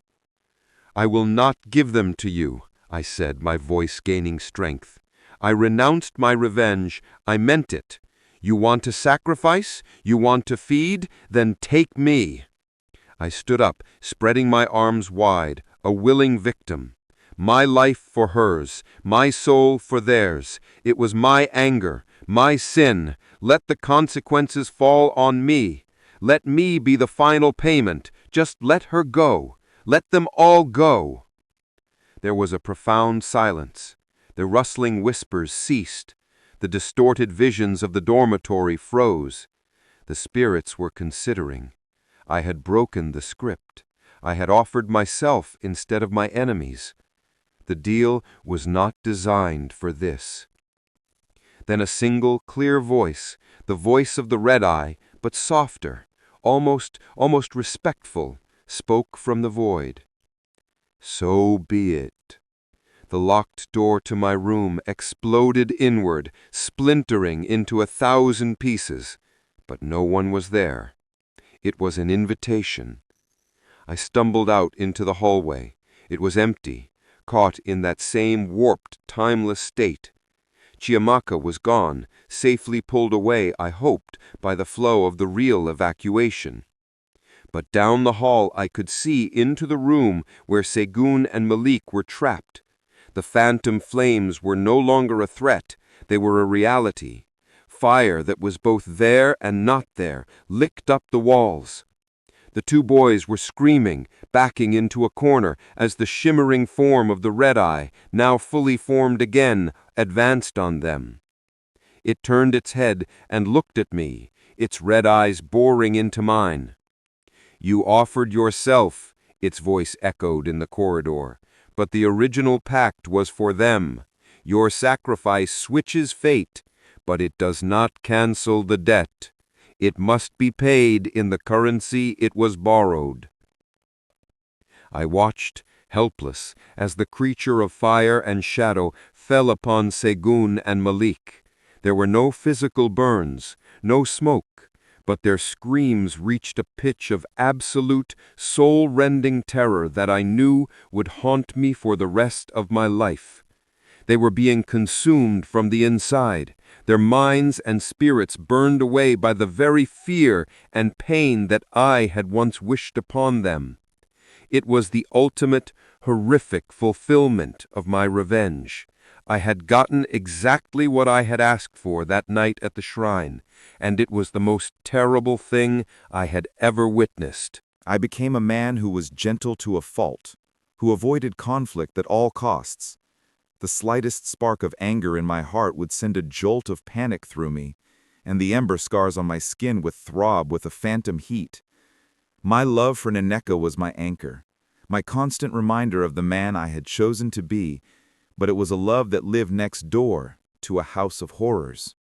"I will not give them to you," I said, my voice gaining strength. "I renounced my revenge. I meant it. You want to sacrifice? You want to feed? Then take me." I stood up, spreading my arms wide, a willing victim. My life for hers, my soul for theirs. It was my anger, my sin. Let the consequences fall on me. Let me be the final payment. Just let her go. Let them all go. There was a profound silence. The rustling whispers ceased. The distorted visions of the dormitory froze. The spirits were considering. I had broken the script. I had offered myself instead of my enemies. The deal was not designed for this. Then a single, clear voice, the voice of the red-eye, but softer, almost respectful, spoke from the void. "So be it." The locked door to my room exploded inward, splintering into 1,000 pieces, but no one was there. It was an invitation. I stumbled out into the hallway. It was empty, caught in that same warped, timeless state. Chiamaka was gone, safely pulled away, I hoped, by the flow of the real evacuation. But down the hall I could see into the room where Segun and Malik were trapped. The phantom flames were no longer a threat, they were a reality. Fire that was both there and not there licked up the walls. The two boys were screaming, backing into a corner as the shimmering form of the red-eye, now fully formed again, advanced on them. It turned its head and looked at me, its red eyes boring into mine. "You offered yourself," its voice echoed in the corridor, "but the original pact was for them. Your sacrifice switches fate, but it does not cancel the debt. It must be paid in the currency it was borrowed." I watched, helpless, as the creature of fire and shadow fell upon Segun and Malik. There were no physical burns, no smoke, but their screams reached a pitch of absolute, soul-rending terror that I knew would haunt me for the rest of my life. They were being consumed from the inside, their minds and spirits burned away by the very fear and pain that I had once wished upon them. It was the ultimate, horrific fulfillment of my revenge. I had gotten exactly what I had asked for that night at the shrine, and it was the most terrible thing I had ever witnessed. I became a man who was gentle to a fault, who avoided conflict at all costs. The slightest spark of anger in my heart would send a jolt of panic through me, and the ember scars on my skin would throb with a phantom heat. My love for Nneka was my anchor, my constant reminder of the man I had chosen to be, but it was a love that lived next door to a house of horrors.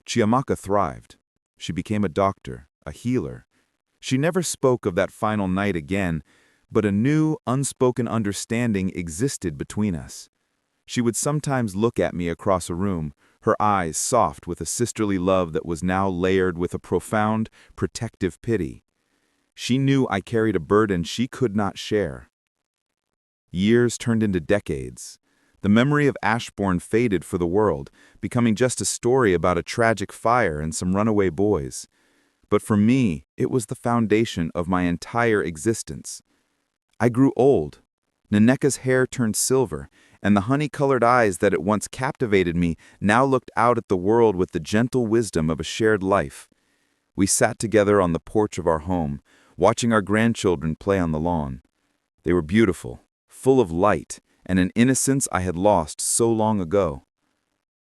Chiamaka thrived. She became a doctor, a healer. She never spoke of that final night again, but a new, unspoken understanding existed between us. She would sometimes look at me across a room, her eyes soft with a sisterly love that was now layered with a profound, protective pity. She knew I carried a burden she could not share. Years turned into decades. The memory of Ashbourne faded for the world, becoming just a story about a tragic fire and some runaway boys. But for me, it was the foundation of my entire existence. I grew old. Nneka's hair turned silver, and the honey-colored eyes that at once captivated me now looked out at the world with the gentle wisdom of a shared life. We sat together on the porch of our home, watching our grandchildren play on the lawn. They were beautiful, full of light, and an innocence I had lost so long ago.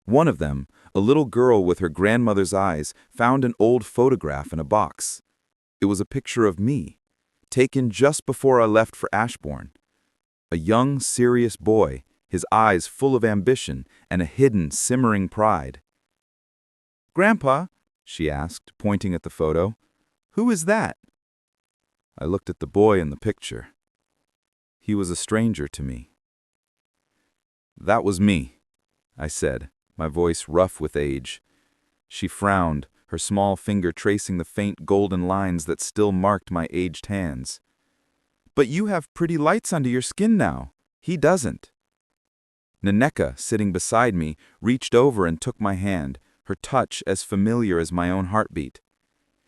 One of them, a little girl with her grandmother's eyes, found an old photograph in a box. It was a picture of me, taken just before I left for Ashbourne. A young, serious boy, his eyes full of ambition and a hidden, simmering pride. "Grandpa," she asked, pointing at the photo, "who is that?" I looked at the boy in the picture. He was a stranger to me. "That was me," I said, my voice rough with age. She frowned, her small finger tracing the faint golden lines that still marked my aged hands. "But you have pretty lights under your skin now. He doesn't." Nneka, sitting beside me, reached over and took my hand, her touch as familiar as my own heartbeat.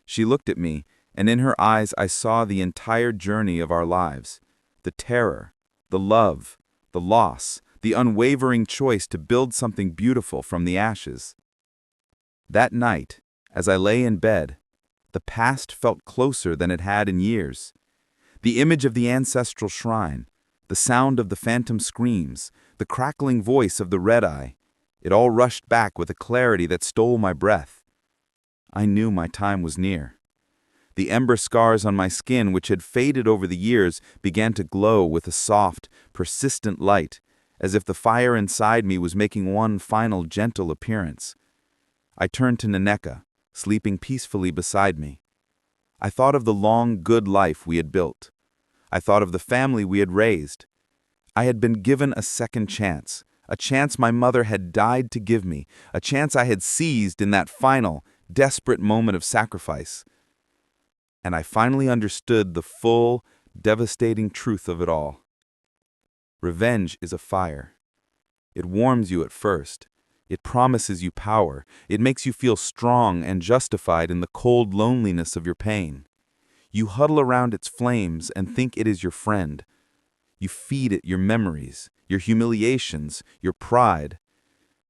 She looked at me, and in her eyes I saw the entire journey of our lives. The terror, the love, the loss, the unwavering choice to build something beautiful from the ashes. That night, as I lay in bed, the past felt closer than it had in years. The image of the ancestral shrine, the sound of the phantom screams, the crackling voice of the red-eye, it all rushed back with a clarity that stole my breath. I knew my time was near. The ember scars on my skin, which had faded over the years, began to glow with a soft, persistent light, as if the fire inside me was making one final gentle appearance. I turned to Nneka, sleeping peacefully beside me. I thought of the long, good life we had built. I thought of the family we had raised. I had been given a second chance, a chance my mother had died to give me, a chance I had seized in that final, desperate moment of sacrifice. And I finally understood the full, devastating truth of it all. Revenge is a fire. It warms you at first. It promises you power. It makes you feel strong and justified in the cold loneliness of your pain. You huddle around its flames and think it is your friend. You feed it your memories, your humiliations, your pride.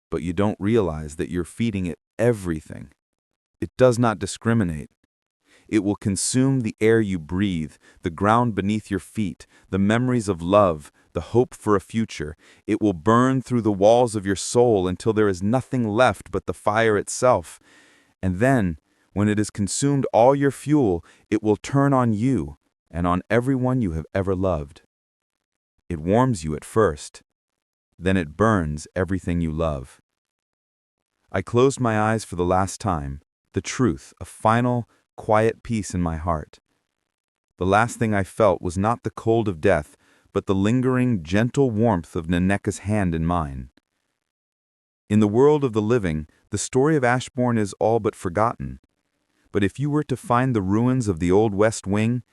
But you don't realize that you're feeding it everything. It does not discriminate. It will consume the air you breathe, the ground beneath your feet, the memories of love, the hope for a future. It will burn through the walls of your soul until there is nothing left but the fire itself. And then, when it has consumed all your fuel, it will turn on you and on everyone you have ever loved. It warms you at first. Then it burns everything you love. I closed my eyes for the last time, the truth, a final, quiet peace in my heart. The last thing I felt was not the cold of death, but the lingering, gentle warmth of Nneka's hand in mine. In the world of the living, the story of Ashbourne is all but forgotten. But if you were to find the ruins of the old West Wing,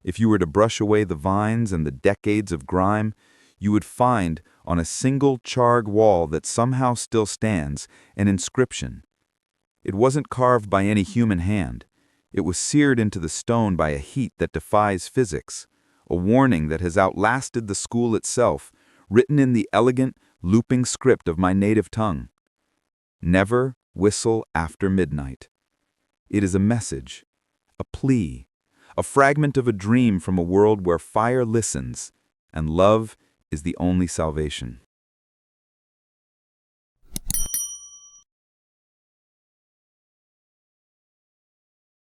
if you were to brush away the vines and the decades of grime, you would find, on a single charred wall that somehow still stands, an inscription. It wasn't carved by any human hand. It was seared into the stone by a heat that defies physics, a warning that has outlasted the school itself, written in the elegant, looping script of my native tongue. Never whistle after midnight. It is a message, a plea, a fragment of a dream from a world where fire listens and love is the only salvation.